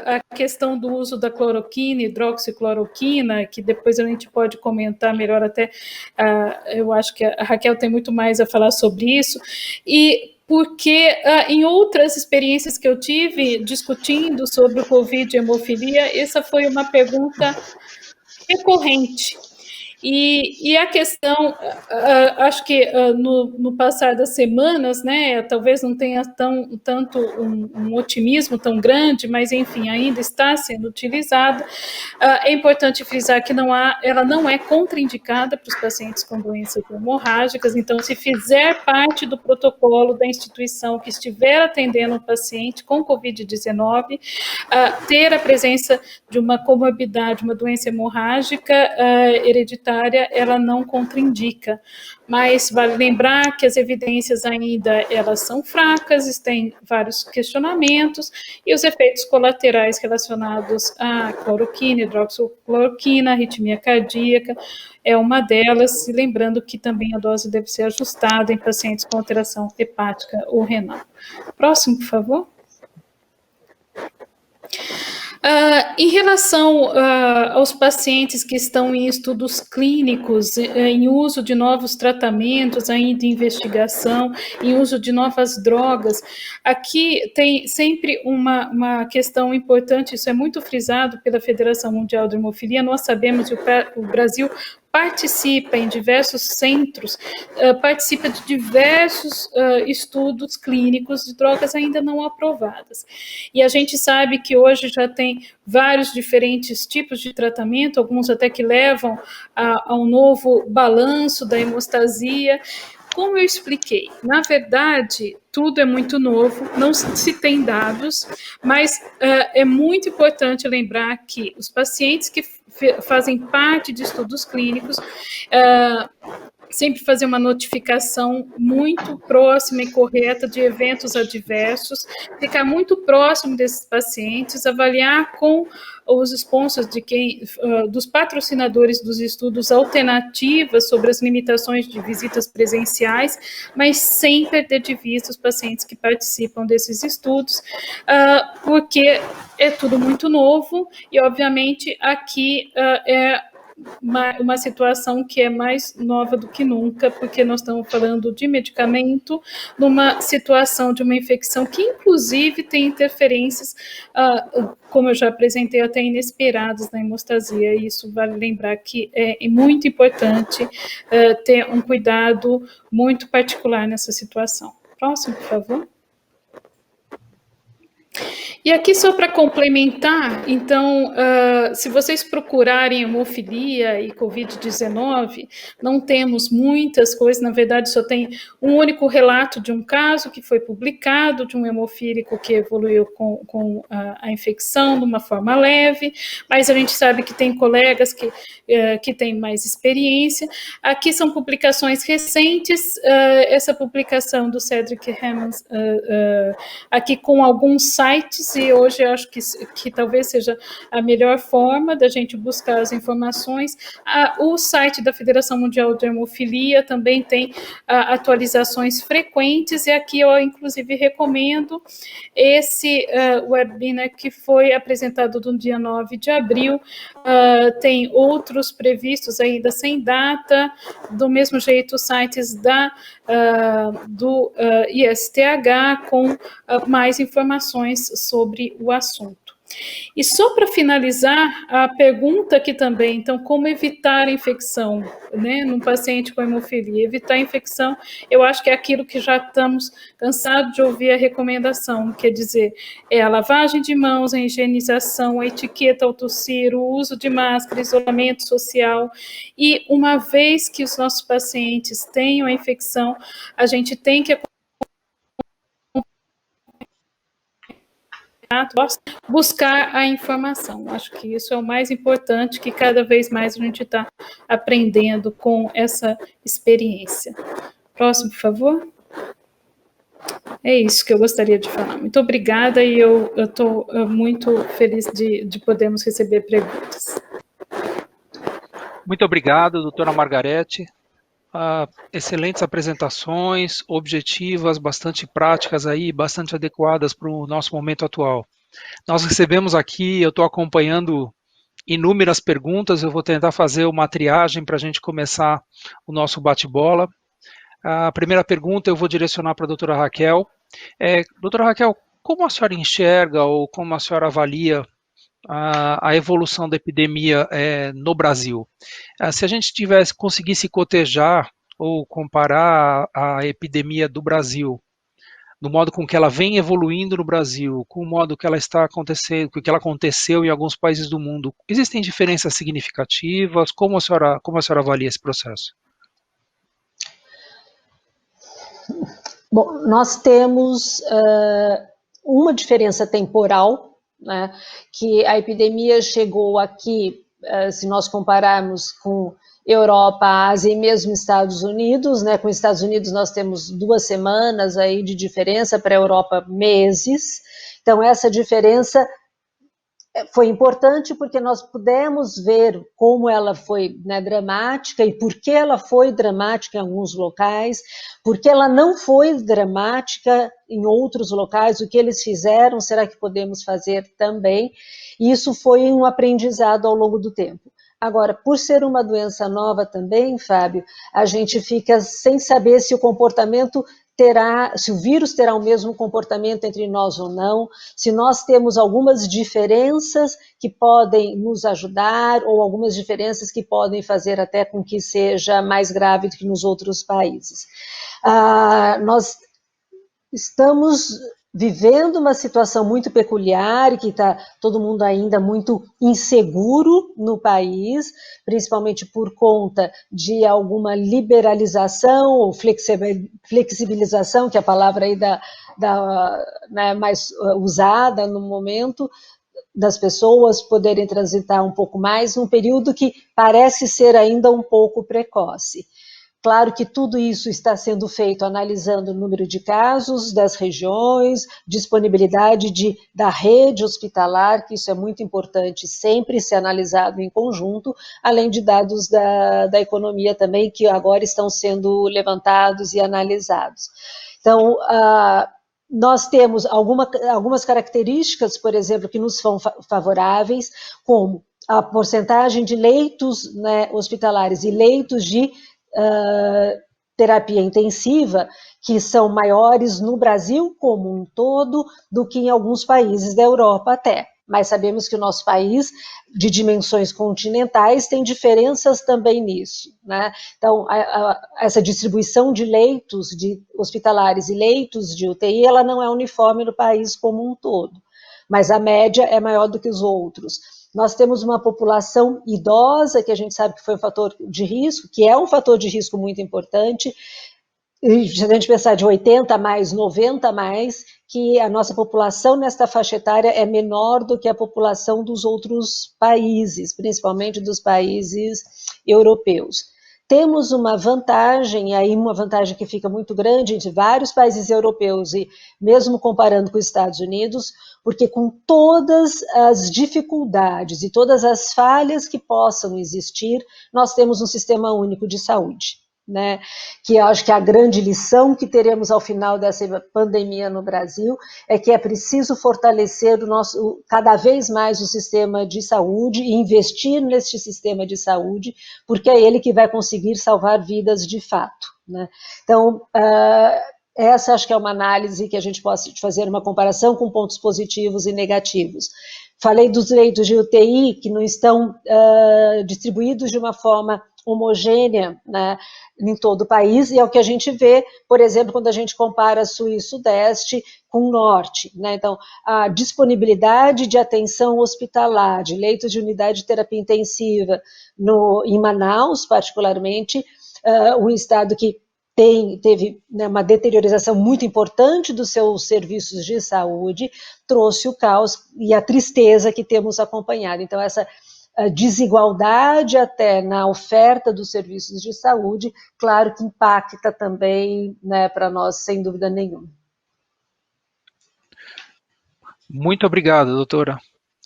a questão do uso da cloroquina, hidroxicloroquina, que depois a gente pode comentar melhor até, eu acho que a Raquel tem muito mais a falar sobre isso, e porque em outras experiências que eu tive discutindo sobre o Covid e hemofilia, essa foi uma pergunta recorrente. E a questão, acho que no passar das semanas, né, talvez não tenha tanto um otimismo tão grande, mas enfim, ainda está sendo utilizada. É importante frisar que ela não é contraindicada para os pacientes com doenças hemorrágicas, então se fizer parte do protocolo da instituição que estiver atendendo um paciente com Covid-19, ter a presença de uma comorbidade, uma doença hemorrágica hereditária, ela não contraindica, mas vale lembrar que as evidências ainda elas são fracas, tem vários questionamentos, e os efeitos colaterais relacionados à cloroquina, hidroxicloroquina, arritmia cardíaca, é uma delas, e lembrando que também a dose deve ser ajustada em pacientes com alteração hepática ou renal. Próximo, por favor. Em relação aos pacientes que estão em estudos clínicos, em uso de novos tratamentos, ainda em investigação, em uso de novas drogas, aqui tem sempre uma questão importante, isso é muito frisado pela Federação Mundial de Hemofilia, nós sabemos que o Brasil participa em diversos centros, participa de diversos estudos clínicos de drogas ainda não aprovadas. E a gente sabe que hoje já tem vários diferentes tipos de tratamento, alguns até que levam a um novo balanço da hemostasia. Como eu expliquei, na verdade, tudo é muito novo, não se tem dados, mas é muito importante lembrar que os pacientes que fazem parte de estudos clínicos sempre fazer uma notificação muito próxima e correta de eventos adversos, ficar muito próximo desses pacientes, avaliar com os sponsors dos patrocinadores dos estudos alternativas sobre as limitações de visitas presenciais, mas sem perder de vista os pacientes que participam desses estudos, porque é tudo muito novo e, obviamente, aqui uma situação que é mais nova do que nunca, porque nós estamos falando de medicamento numa situação de uma infecção que, inclusive, tem interferências, como eu já apresentei, até inesperadas na hemostasia. E isso vale lembrar que é muito importante ter um cuidado muito particular nessa situação. Próximo, por favor. E aqui, só para complementar, então, se vocês procurarem hemofilia e Covid-19, não temos muitas coisas, na verdade, só tem um único relato de um caso que foi publicado, de um hemofílico que evoluiu com a infecção de uma forma leve, mas a gente sabe que tem colegas que têm mais experiência. Aqui são publicações recentes, essa publicação do Cedric Hammonds, aqui com alguns sites, e hoje eu acho que talvez seja a melhor forma da gente buscar as informações. O site da Federação Mundial de Hemofilia também tem atualizações frequentes, e aqui eu, inclusive, recomendo esse webinar que foi apresentado no dia 9 de abril. Tem outros previstos ainda sem data, do mesmo jeito os sites do ISTH com mais informações sobre o assunto. E só para finalizar, a pergunta aqui também, então, como evitar a infecção, né, num paciente com hemofilia? Evitar a infecção, eu acho que é aquilo que já estamos cansados de ouvir a recomendação, quer dizer, é a lavagem de mãos, a higienização, a etiqueta ao tossir, o uso de máscara, isolamento social, e uma vez que os nossos pacientes tenham a infecção, a gente tem que buscar a informação. Acho que isso é o mais importante, que cada vez mais a gente está aprendendo com essa experiência. Próximo, por favor. É isso que eu gostaria de falar. Muito obrigada, e eu estou muito feliz de podermos receber perguntas. Muito obrigado, doutora Margarete. Excelentes apresentações, objetivas, bastante práticas aí, bastante adequadas para o nosso momento atual. Nós recebemos aqui, eu estou acompanhando inúmeras perguntas, eu vou tentar fazer uma triagem para a gente começar o nosso bate-bola. A primeira pergunta eu vou direcionar para a doutora Raquel. Doutora Raquel, como a senhora enxerga ou como a senhora avalia a evolução da epidemia no Brasil? Se a gente conseguisse cotejar ou comparar a epidemia do Brasil, do modo com que ela vem evoluindo no Brasil, com o modo que ela está acontecendo, que ela aconteceu em alguns países do mundo, existem diferenças significativas? Como a senhora avalia esse processo? Bom, nós temos uma diferença temporal, né, que a epidemia chegou aqui, se nós compararmos com Europa, Ásia e mesmo Estados Unidos, né, com Estados Unidos nós temos 2 semanas aí de diferença, para a Europa meses, então essa diferença foi importante porque nós pudemos ver como ela foi, né, dramática, e por que ela foi dramática em alguns locais, porque ela não foi dramática em outros locais, o que eles fizeram, será que podemos fazer também? E isso foi um aprendizado ao longo do tempo. Agora, por ser uma doença nova também, Fábio, a gente fica sem saber se o comportamento se o vírus terá o mesmo comportamento entre nós ou não, se nós temos algumas diferenças que podem nos ajudar, ou algumas diferenças que podem fazer até com que seja mais grave do que nos outros países. Nós estamos vivendo uma situação muito peculiar, e que está todo mundo ainda muito inseguro no país, principalmente por conta de alguma liberalização ou flexibilização, que é a palavra aí né, mais usada no momento, das pessoas poderem transitar um pouco mais, num período que parece ser ainda um pouco precoce. Claro que tudo isso está sendo feito analisando o número de casos das regiões, disponibilidade da rede hospitalar, que isso é muito importante sempre ser analisado em conjunto, além de dados da economia também, que agora estão sendo levantados e analisados. Então, nós temos algumas características, por exemplo, que nos são favoráveis, como a porcentagem de leitos, né, hospitalares e leitos de terapia intensiva, que são maiores no Brasil como um todo do que em alguns países da Europa até. Mas sabemos que o nosso país, de dimensões continentais, tem diferenças também nisso, né? Então, essa distribuição de leitos de hospitalares e leitos de UTI, ela não é uniforme no país como um todo, mas a média é maior do que os outros. Nós temos uma população idosa, que a gente sabe que foi um fator de risco, que é um fator de risco muito importante, e se a gente pensar de 80 mais, 90 mais, que a nossa população nesta faixa etária é menor do que a população dos outros países, principalmente dos países europeus. Temos uma vantagem, e aí uma vantagem que fica muito grande entre vários países europeus, e mesmo comparando com os Estados Unidos, porque com todas as dificuldades e todas as falhas que possam existir, nós temos um sistema único de saúde, né? Que eu acho que a grande lição que teremos ao final dessa pandemia no Brasil é que é preciso fortalecer cada vez mais o sistema de saúde e investir neste sistema de saúde, porque é ele que vai conseguir salvar vidas de fato, né? Então, essa acho que é uma análise que a gente pode fazer uma comparação com pontos positivos e negativos. Falei dos leitos de UTI que não estão distribuídos de uma forma homogênea, né, em todo o país, e é o que a gente vê, por exemplo, quando a gente compara Sul e Sudeste com o Norte, né? Então, a disponibilidade de atenção hospitalar, de leitos de unidade de terapia intensiva em Manaus, particularmente, um estado que teve, né, uma deteriorização muito importante dos seus serviços de saúde, trouxe o caos e a tristeza que temos acompanhado. Então, essa desigualdade até na oferta dos serviços de saúde, claro que impacta também, né, para nós, sem dúvida nenhuma. Muito obrigado, doutora.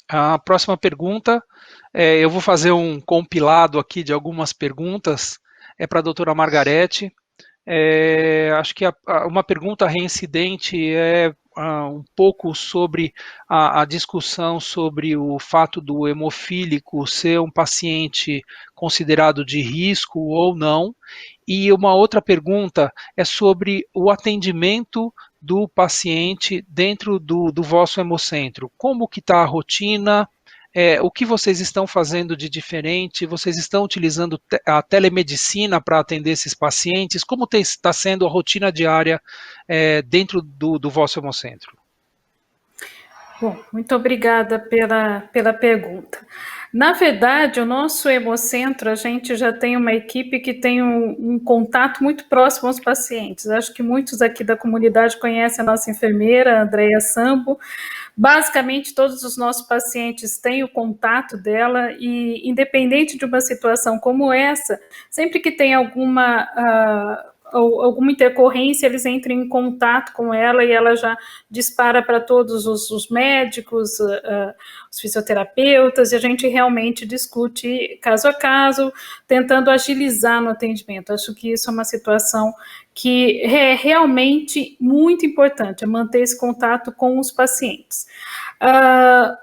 A próxima pergunta, eu vou fazer um compilado aqui de algumas perguntas, é para a doutora Margarete. Acho que uma pergunta reincidente é um pouco sobre a discussão sobre o fato do hemofílico ser um paciente considerado de risco ou não, e uma outra pergunta é sobre o atendimento do paciente dentro do vosso hemocentro. Como que está a rotina? O que vocês estão fazendo de diferente? Vocês estão utilizando a telemedicina para atender esses pacientes? Como está sendo a rotina diária dentro do vosso hemocentro? Bom, muito obrigada pela pergunta. Na verdade, o nosso hemocentro, a gente já tem uma equipe que tem um contato muito próximo aos pacientes. Acho que muitos aqui da comunidade conhecem a nossa enfermeira, a Andrea Sambo. Basicamente, todos os nossos pacientes têm o contato dela e, independente de uma situação como essa, sempre que tem alguma intercorrência, eles entram em contato com ela e ela já dispara para todos os médicos, os fisioterapeutas, e a gente realmente discute caso a caso, tentando agilizar no atendimento. Acho que isso é uma situação que é realmente muito importante, é manter esse contato com os pacientes.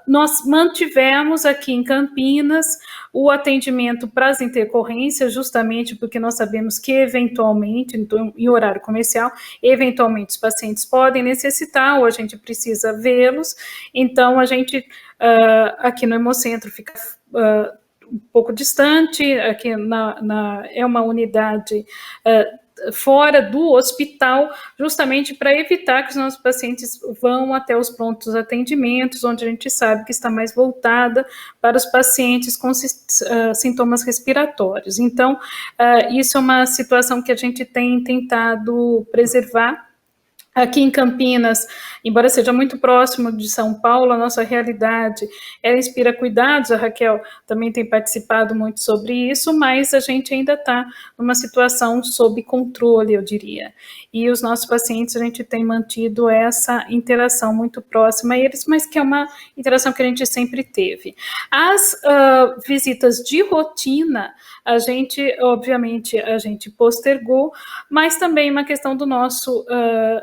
Nós mantivemos aqui em Campinas o atendimento para as intercorrências, justamente porque nós sabemos que eventualmente, então, em horário comercial, eventualmente os pacientes podem necessitar ou a gente precisa vê-los, então a gente aqui no Hemocentro fica um pouco distante, aqui é uma unidade fora do hospital, justamente para evitar que os nossos pacientes vão até os prontos atendimentos, onde a gente sabe que está mais voltada para os pacientes com sintomas respiratórios. Então, isso é uma situação que a gente tem tentado preservar. Aqui em Campinas, embora seja muito próximo de São Paulo, a nossa realidade ela inspira cuidados, a Raquel também tem participado muito sobre isso, mas a gente ainda está numa situação sob controle, eu diria. E os nossos pacientes, a gente tem mantido essa interação muito próxima a eles, mas que é uma interação que a gente sempre teve. As visitas de rotina, obviamente, a gente postergou, mas também uma questão do nosso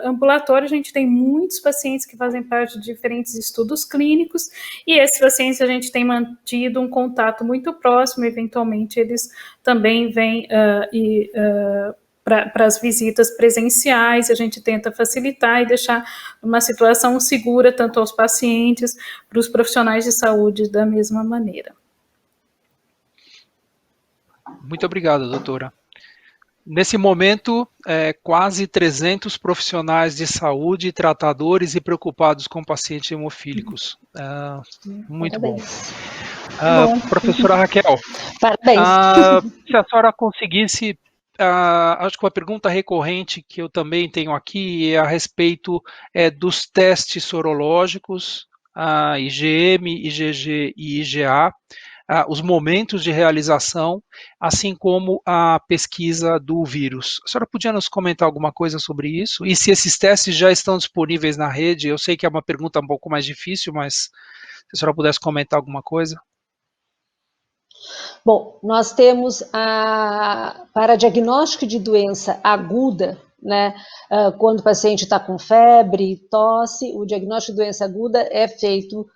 ambulatório, a gente tem muitos pacientes que fazem parte de diferentes estudos clínicos, e esses pacientes a gente tem mantido um contato muito próximo, eventualmente eles também vêm para as visitas presenciais, a gente tenta facilitar e deixar uma situação segura tanto aos pacientes, para os profissionais de saúde da mesma maneira. Muito obrigado, doutora. Nesse momento, quase 300 profissionais de saúde, tratadores e preocupados com pacientes hemofílicos. Muito bom. Professora Raquel, parabéns. Se a senhora conseguisse, acho que uma pergunta recorrente que eu também tenho aqui é a respeito dos testes sorológicos, IgM, IgG e IgA, os momentos de realização, assim como a pesquisa do vírus. A senhora podia nos comentar alguma coisa sobre isso? E se esses testes já estão disponíveis na rede? Eu sei que é uma pergunta um pouco mais difícil, mas se a senhora pudesse comentar alguma coisa. Bom, nós temos para diagnóstico de doença aguda, né, quando o paciente está com febre, tosse, o diagnóstico de doença aguda é feito.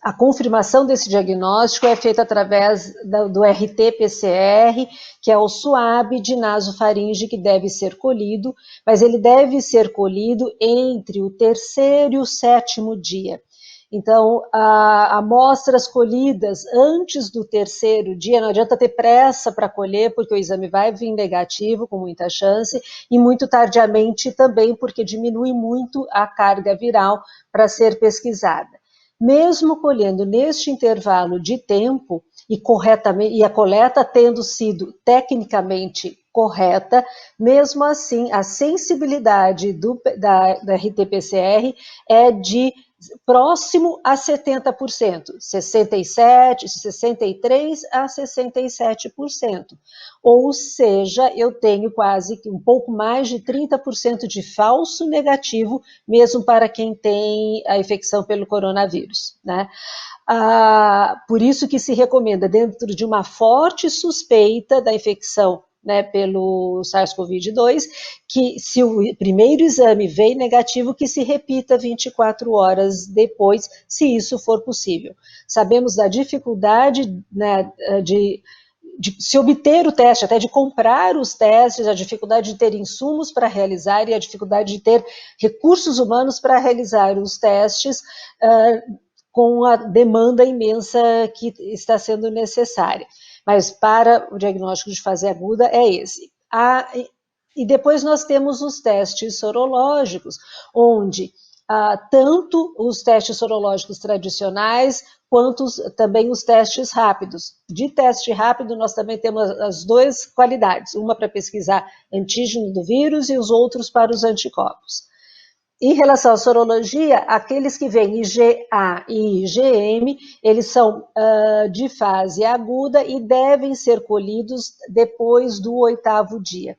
A confirmação desse diagnóstico é feita através do RT-PCR, que é o suave de nasofaringe que deve ser colhido, mas ele deve ser colhido entre o 3º e o 7º dia. Então, amostras colhidas antes do 3º dia, não adianta ter pressa para colher, porque o exame vai vir negativo, com muita chance, e muito tardiamente também, porque diminui muito a carga viral para ser pesquisada. Mesmo colhendo neste intervalo de tempo e a coleta tendo sido tecnicamente correta, mesmo assim a sensibilidade da RT-PCR é de próximo a 70%, 67%, 63% a 67%. Ou seja, eu tenho quase um pouco mais de 30% de falso negativo, mesmo para quem tem a infecção pelo coronavírus, né? Por isso que se recomenda, dentro de uma forte suspeita da infecção, né, pelo SARS-CoV-2, que se o primeiro exame veio negativo, que se repita 24 horas depois, se isso for possível. Sabemos da dificuldade, né, de se obter o teste, até de comprar os testes, a dificuldade de ter insumos para realizar e a dificuldade de ter recursos humanos para realizar os testes, com a demanda imensa que está sendo necessária. Mas para o diagnóstico de fase aguda é esse. E depois nós temos os testes sorológicos, onde tanto os testes sorológicos tradicionais, quanto também os testes rápidos. De teste rápido, nós também temos as duas qualidades, uma para pesquisar antígeno do vírus e os outros para os anticorpos. Em relação à sorologia, aqueles que vêm IgA e IgM, eles são de fase aguda e devem ser colhidos depois do 8º dia.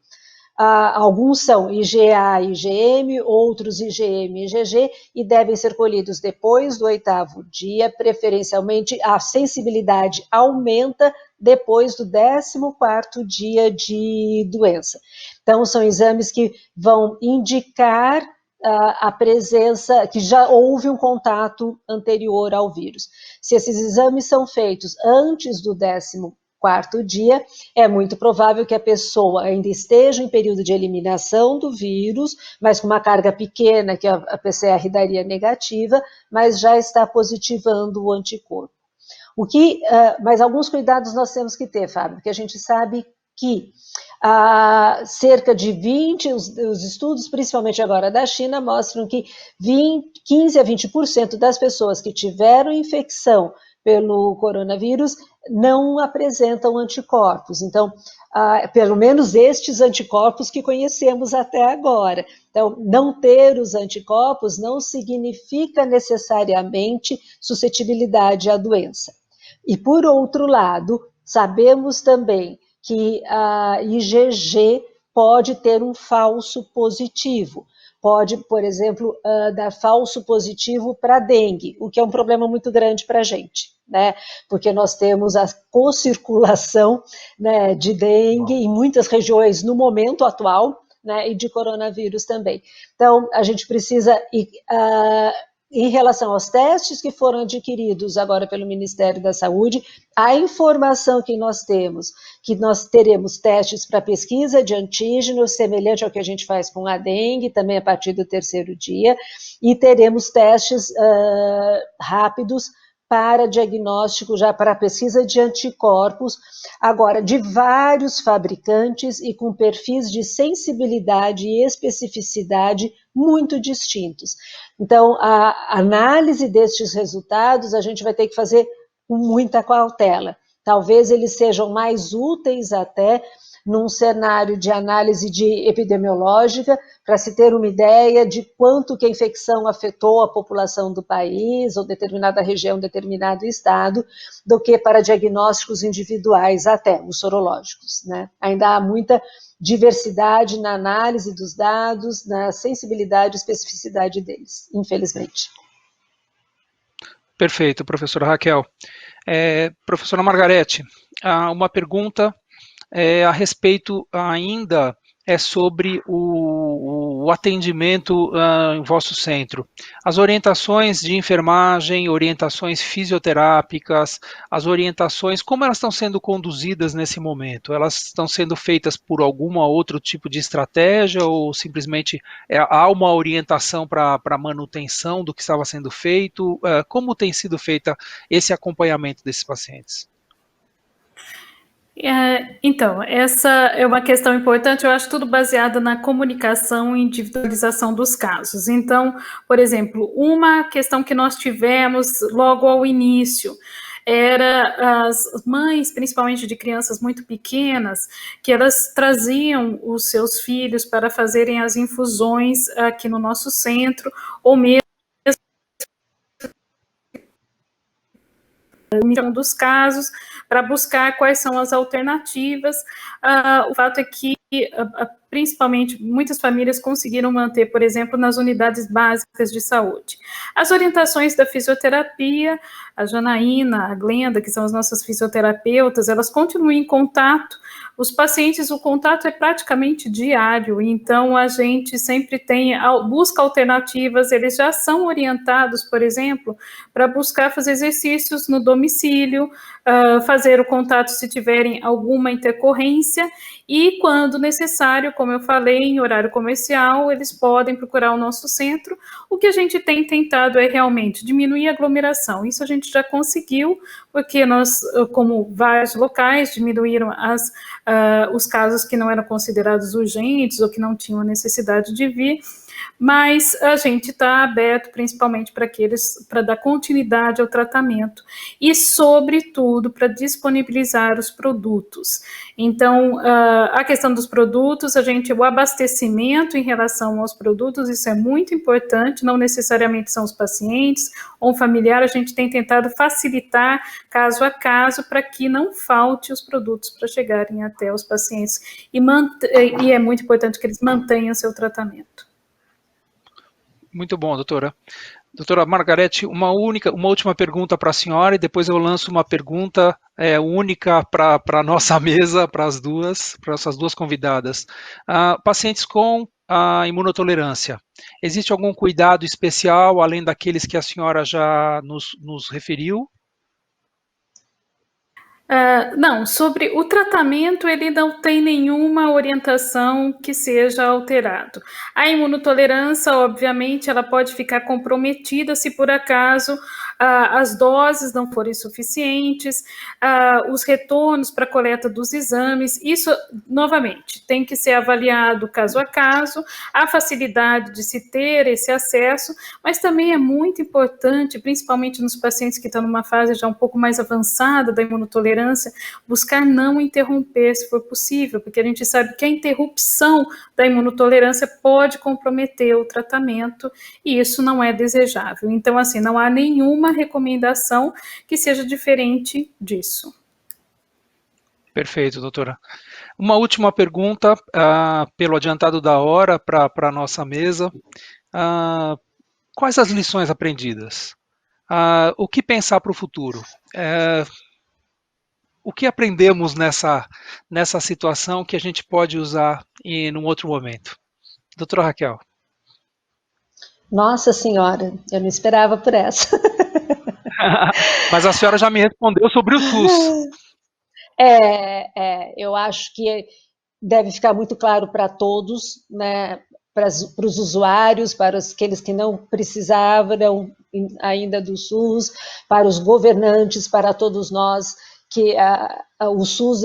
Alguns são IgA e IgM, outros IgM e IgG, e devem ser colhidos depois do 8º dia, preferencialmente a sensibilidade aumenta depois do 14º dia de doença. Então, são exames que vão indicar a presença, que já houve um contato anterior ao vírus. Se esses exames são feitos antes do 14º dia, é muito provável que a pessoa ainda esteja em período de eliminação do vírus, mas com uma carga pequena, que a PCR daria negativa, mas já está positivando o anticorpo. Mas alguns cuidados nós temos que ter, Fábio, porque a gente sabe que cerca de 20, os estudos, principalmente agora da China, mostram que 15 a 20% das pessoas que tiveram infecção pelo coronavírus não apresentam anticorpos. Então, pelo menos estes anticorpos que conhecemos até agora. Então, não ter os anticorpos não significa necessariamente suscetibilidade à doença. E, por outro lado, sabemos também que a IgG pode ter um falso positivo. Pode, por exemplo, dar falso positivo para dengue, o que é um problema muito grande para a gente. né, porque nós temos a co-circulação, né, de dengue em muitas regiões no momento atual, né, e de coronavírus também. Então, a gente precisa, em relação aos testes que foram adquiridos agora pelo Ministério da Saúde, a informação que nós temos, que nós teremos testes para pesquisa de antígenos, semelhante ao que a gente faz com a dengue, também a partir do 3º dia, e teremos testes rápidos para diagnóstico, já para pesquisa de anticorpos, agora de vários fabricantes e com perfis de sensibilidade e especificidade muito distintos. Então, a análise destes resultados a gente vai ter que fazer com muita cautela. Talvez eles sejam mais úteis até num cenário de análise epidemiológica, para se ter uma ideia de quanto que a infecção afetou a população do país, ou determinada região, determinado estado, do que para diagnósticos individuais, até os sorológicos, né? Ainda há muita diversidade na análise dos dados, na sensibilidade e especificidade deles, infelizmente. Perfeito, professora Raquel. Professora Margarete, uma pergunta a respeito ainda sobre o atendimento em vosso centro. As orientações de enfermagem, orientações fisioterápicas, as orientações, como elas estão sendo conduzidas nesse momento? Elas estão sendo feitas por algum outro tipo de estratégia ou simplesmente há uma orientação para a manutenção do que estava sendo feito? Como tem sido feito esse acompanhamento desses pacientes? Então, essa é uma questão importante, eu acho tudo baseado na comunicação e individualização dos casos. Então, por exemplo, uma questão que nós tivemos logo ao início era as mães, principalmente de crianças muito pequenas, que elas traziam os seus filhos para fazerem as infusões aqui no nosso centro, ou mesmo um dos casos, para buscar quais são as alternativas. O fato é que, principalmente, muitas famílias conseguiram manter, por exemplo, nas unidades básicas de saúde. As orientações da fisioterapia, a Janaína, a Glenda, que são as nossas fisioterapeutas, elas continuam em contato. Os pacientes, o contato é praticamente diário, então a gente sempre busca alternativas, eles já são orientados, por exemplo, para buscar fazer exercícios no domicílio, fazer o contato se tiverem alguma intercorrência, e quando necessário, como eu falei, em horário comercial, eles podem procurar o nosso centro. O que a gente tem tentado é realmente diminuir a aglomeração, isso a gente já conseguiu, porque nós, como vários locais, diminuíram os casos que não eram considerados urgentes ou que não tinham necessidade de vir, mas a gente está aberto principalmente para dar continuidade ao tratamento e, sobretudo, para disponibilizar os produtos. Então, a questão dos produtos, o abastecimento em relação aos produtos, isso é muito importante, não necessariamente são os pacientes ou um familiar, a gente tem tentado facilitar caso a caso para que não falte os produtos para chegarem até os pacientes e é muito importante que eles mantenham seu tratamento. Muito bom, doutora. Doutora Margarete, uma última pergunta para a senhora e depois eu lanço uma pergunta única para a nossa mesa, para essas duas convidadas. Pacientes com imunotolerância, existe algum cuidado especial, além daqueles que a senhora já nos referiu? Não, sobre o tratamento, ele não tem nenhuma orientação que seja alterado. A imunotolerância, obviamente, ela pode ficar comprometida se por acaso as doses não forem suficientes, os retornos para a coleta dos exames, isso, novamente, tem que ser avaliado caso a caso, a facilidade de se ter esse acesso, mas também é muito importante, principalmente nos pacientes que estão numa fase já um pouco mais avançada da imunotolerância, buscar não interromper, se for possível, porque a gente sabe que a interrupção da imunotolerância pode comprometer o tratamento e isso não é desejável. Então, assim, não há nenhuma recomendação que seja diferente disso. Perfeito, doutora. Uma última pergunta, pelo adiantado da hora, para a nossa mesa. Quais as lições aprendidas? O que pensar para o futuro? O que aprendemos nessa situação que a gente pode usar em um outro momento? Doutora Raquel. Nossa Senhora, eu não esperava por essa. Mas a senhora já me respondeu sobre o SUS. Eu acho que deve ficar muito claro para todos, né, para os usuários, para aqueles que não precisavam ainda do SUS, para os governantes, para todos nós, que o SUS,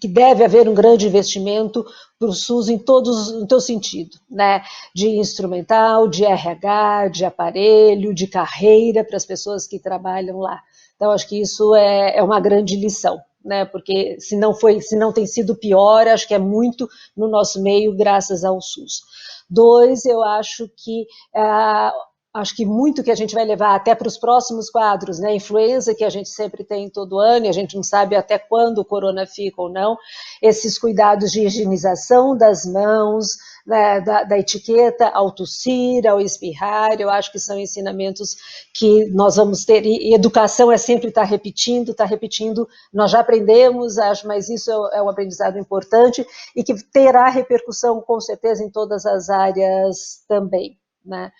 que deve haver um grande investimento para o SUS em todo sentido, né? De instrumental, de RH, de aparelho, de carreira para as pessoas que trabalham lá. Então, acho que isso é uma grande lição, né? Porque se não tem sido pior, acho que é muito no nosso meio graças ao SUS. 2, eu acho que muito que a gente vai levar até para os próximos quadros, né? Influenza, que a gente sempre tem todo ano, e a gente não sabe até quando o corona fica ou não, esses cuidados de higienização das mãos, né, da etiqueta ao tossir, ao espirrar, eu acho que são ensinamentos que nós vamos ter, e educação é sempre estar repetindo, nós já aprendemos, acho, mas isso é um aprendizado importante, e que terá repercussão, com certeza, em todas as áreas também, né?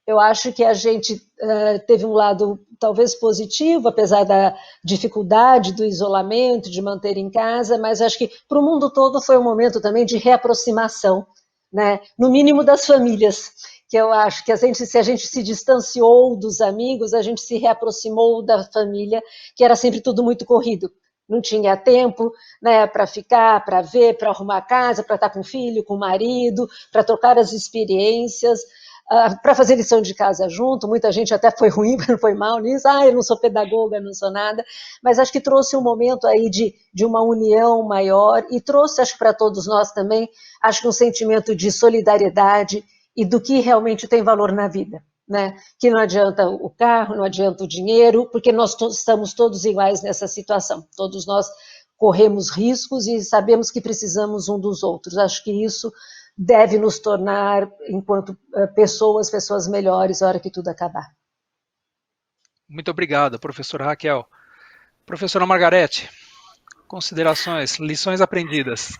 Eu acho que a gente teve um lado talvez positivo, apesar da dificuldade do isolamento, de manter em casa, mas acho que para o mundo todo foi um momento também de reaproximação, né? No mínimo das famílias, que eu acho que se a gente se distanciou dos amigos, a gente se reaproximou da família, que era sempre tudo muito corrido. Não tinha tempo, né, para ficar, para ver, para arrumar a casa, para estar com o filho, com o marido, para trocar as experiências, para fazer lição de casa junto. Muita gente até foi ruim, não foi mal nisso, eu não sou pedagoga, não sou nada, mas acho que trouxe um momento aí de uma união maior, e trouxe, acho que para todos nós também, acho que um sentimento de solidariedade e do que realmente tem valor na vida, né? Que não adianta o carro, não adianta o dinheiro, porque nós estamos todos iguais nessa situação, todos nós corremos riscos e sabemos que precisamos um dos outros. Acho que isso deve nos tornar, enquanto pessoas melhores, na hora que tudo acabar. Muito obrigado, professora Raquel. Professora Margarete, considerações, lições aprendidas.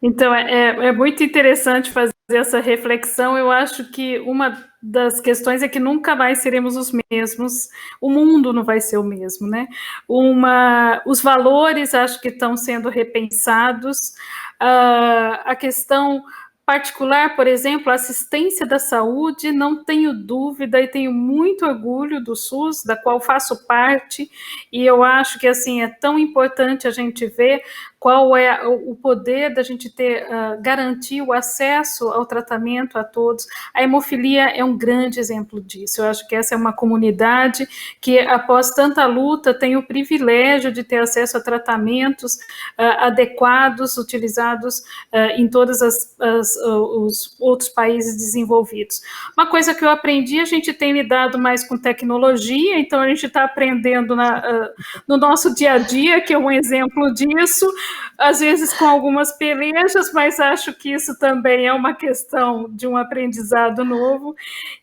Então, é muito interessante fazer essa reflexão. Eu acho que uma das questões é que nunca mais seremos os mesmos, o mundo não vai ser o mesmo, né? Os valores acho que estão sendo repensados, a questão particular, por exemplo, a assistência da saúde, não tenho dúvida e tenho muito orgulho do SUS, da qual faço parte, e eu acho que assim é tão importante a gente ver qual é o poder da gente garantir o acesso ao tratamento a todos. A hemofilia é um grande exemplo disso. Eu acho que essa é uma comunidade que, após tanta luta, tem o privilégio de ter acesso a tratamentos adequados, utilizados em todos os outros países desenvolvidos. Uma coisa que eu aprendi, a gente tem lidado mais com tecnologia, então a gente está aprendendo no nosso dia a dia, que é um exemplo disso, às vezes com algumas pelejas, mas acho que isso também é uma questão de um aprendizado novo.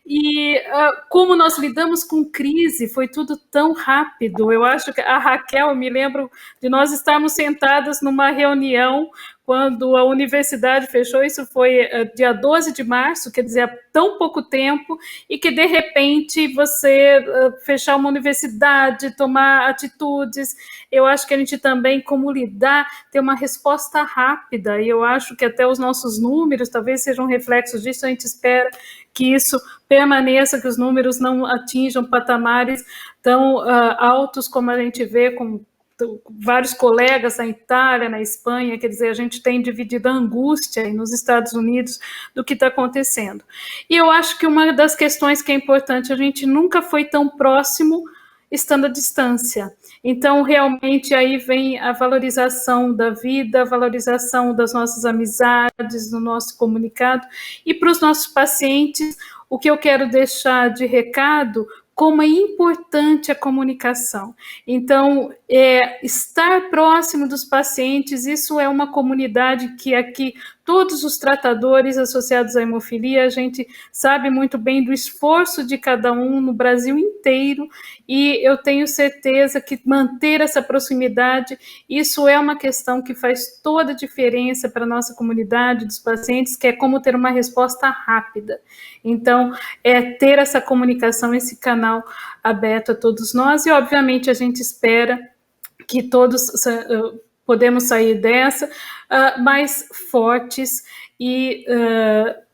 E como nós lidamos com crise, foi tudo tão rápido. Eu acho que a Raquel, eu me lembro de nós estarmos sentadas numa reunião quando a universidade fechou, isso foi dia 12 de março, quer dizer, há tão pouco tempo, e que de repente você fechar uma universidade, tomar atitudes, eu acho que a gente também, como lidar, ter uma resposta rápida, e eu acho que até os nossos números talvez sejam reflexos disso, a gente espera que isso permaneça, que os números não atinjam patamares tão altos como a gente vê com vários colegas na Itália, na Espanha, quer dizer, a gente tem dividido a angústia nos Estados Unidos do que está acontecendo. E eu acho que uma das questões que é importante, a gente nunca foi tão próximo estando à distância. Então, realmente, aí vem a valorização da vida, a valorização das nossas amizades, do nosso comunicado, e para os nossos pacientes, o que eu quero deixar de recado, como é importante a comunicação. Então, estar próximo dos pacientes, isso é uma comunidade que aqui todos os tratadores associados à hemofilia, a gente sabe muito bem do esforço de cada um no Brasil inteiro, e eu tenho certeza que manter essa proximidade, isso é uma questão que faz toda a diferença para a nossa comunidade dos pacientes, que é como ter uma resposta rápida. Então, é ter essa comunicação, esse canal aberto a todos nós, e obviamente a gente espera que todos podemos sair dessa mais fortes e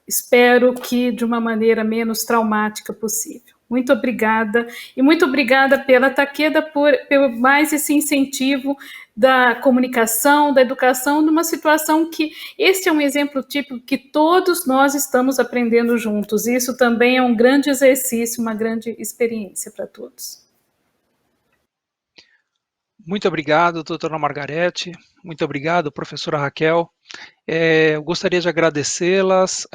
espero que de uma maneira menos traumática possível. Muito obrigada, e muito obrigada pela Takeda por mais esse incentivo da comunicação, da educação, numa situação que este é um exemplo típico que todos nós estamos aprendendo juntos. Isso também é um grande exercício, uma grande experiência para todos. Muito obrigado, doutora Margarete. Muito obrigado, professora Raquel. Eu gostaria de agradecê-las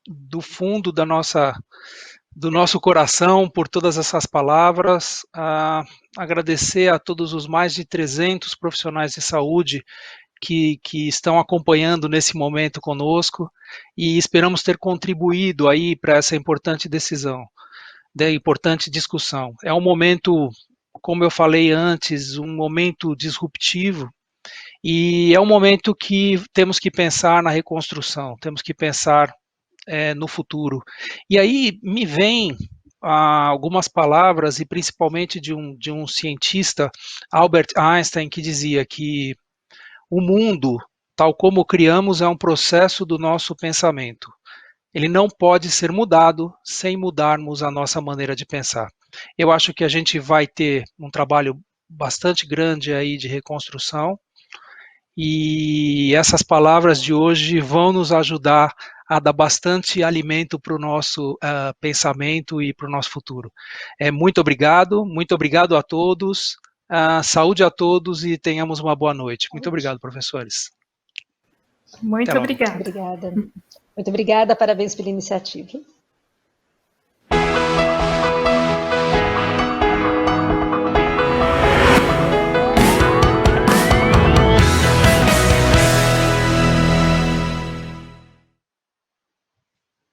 do fundo do nosso coração por todas essas palavras, agradecer a todos os mais de 300 profissionais de saúde que estão acompanhando nesse momento conosco, e esperamos ter contribuído aí para essa importante decisão, importante discussão. É um momento, como eu falei antes, um momento disruptivo, e é um momento que temos que pensar na reconstrução, temos que pensar no futuro. E aí me vem algumas palavras, e principalmente de um cientista, Albert Einstein, que dizia que o mundo, tal como o criamos, é um processo do nosso pensamento. Ele não pode ser mudado sem mudarmos a nossa maneira de pensar. Eu acho que a gente vai ter um trabalho bastante grande aí de reconstrução, e essas palavras de hoje vão nos ajudar a dar bastante alimento para o nosso pensamento e para o nosso futuro. Muito obrigado a todos, saúde a todos e tenhamos uma boa noite. Muito obrigado, professores. Muito obrigada. Muito obrigada. Muito obrigada, parabéns pela iniciativa.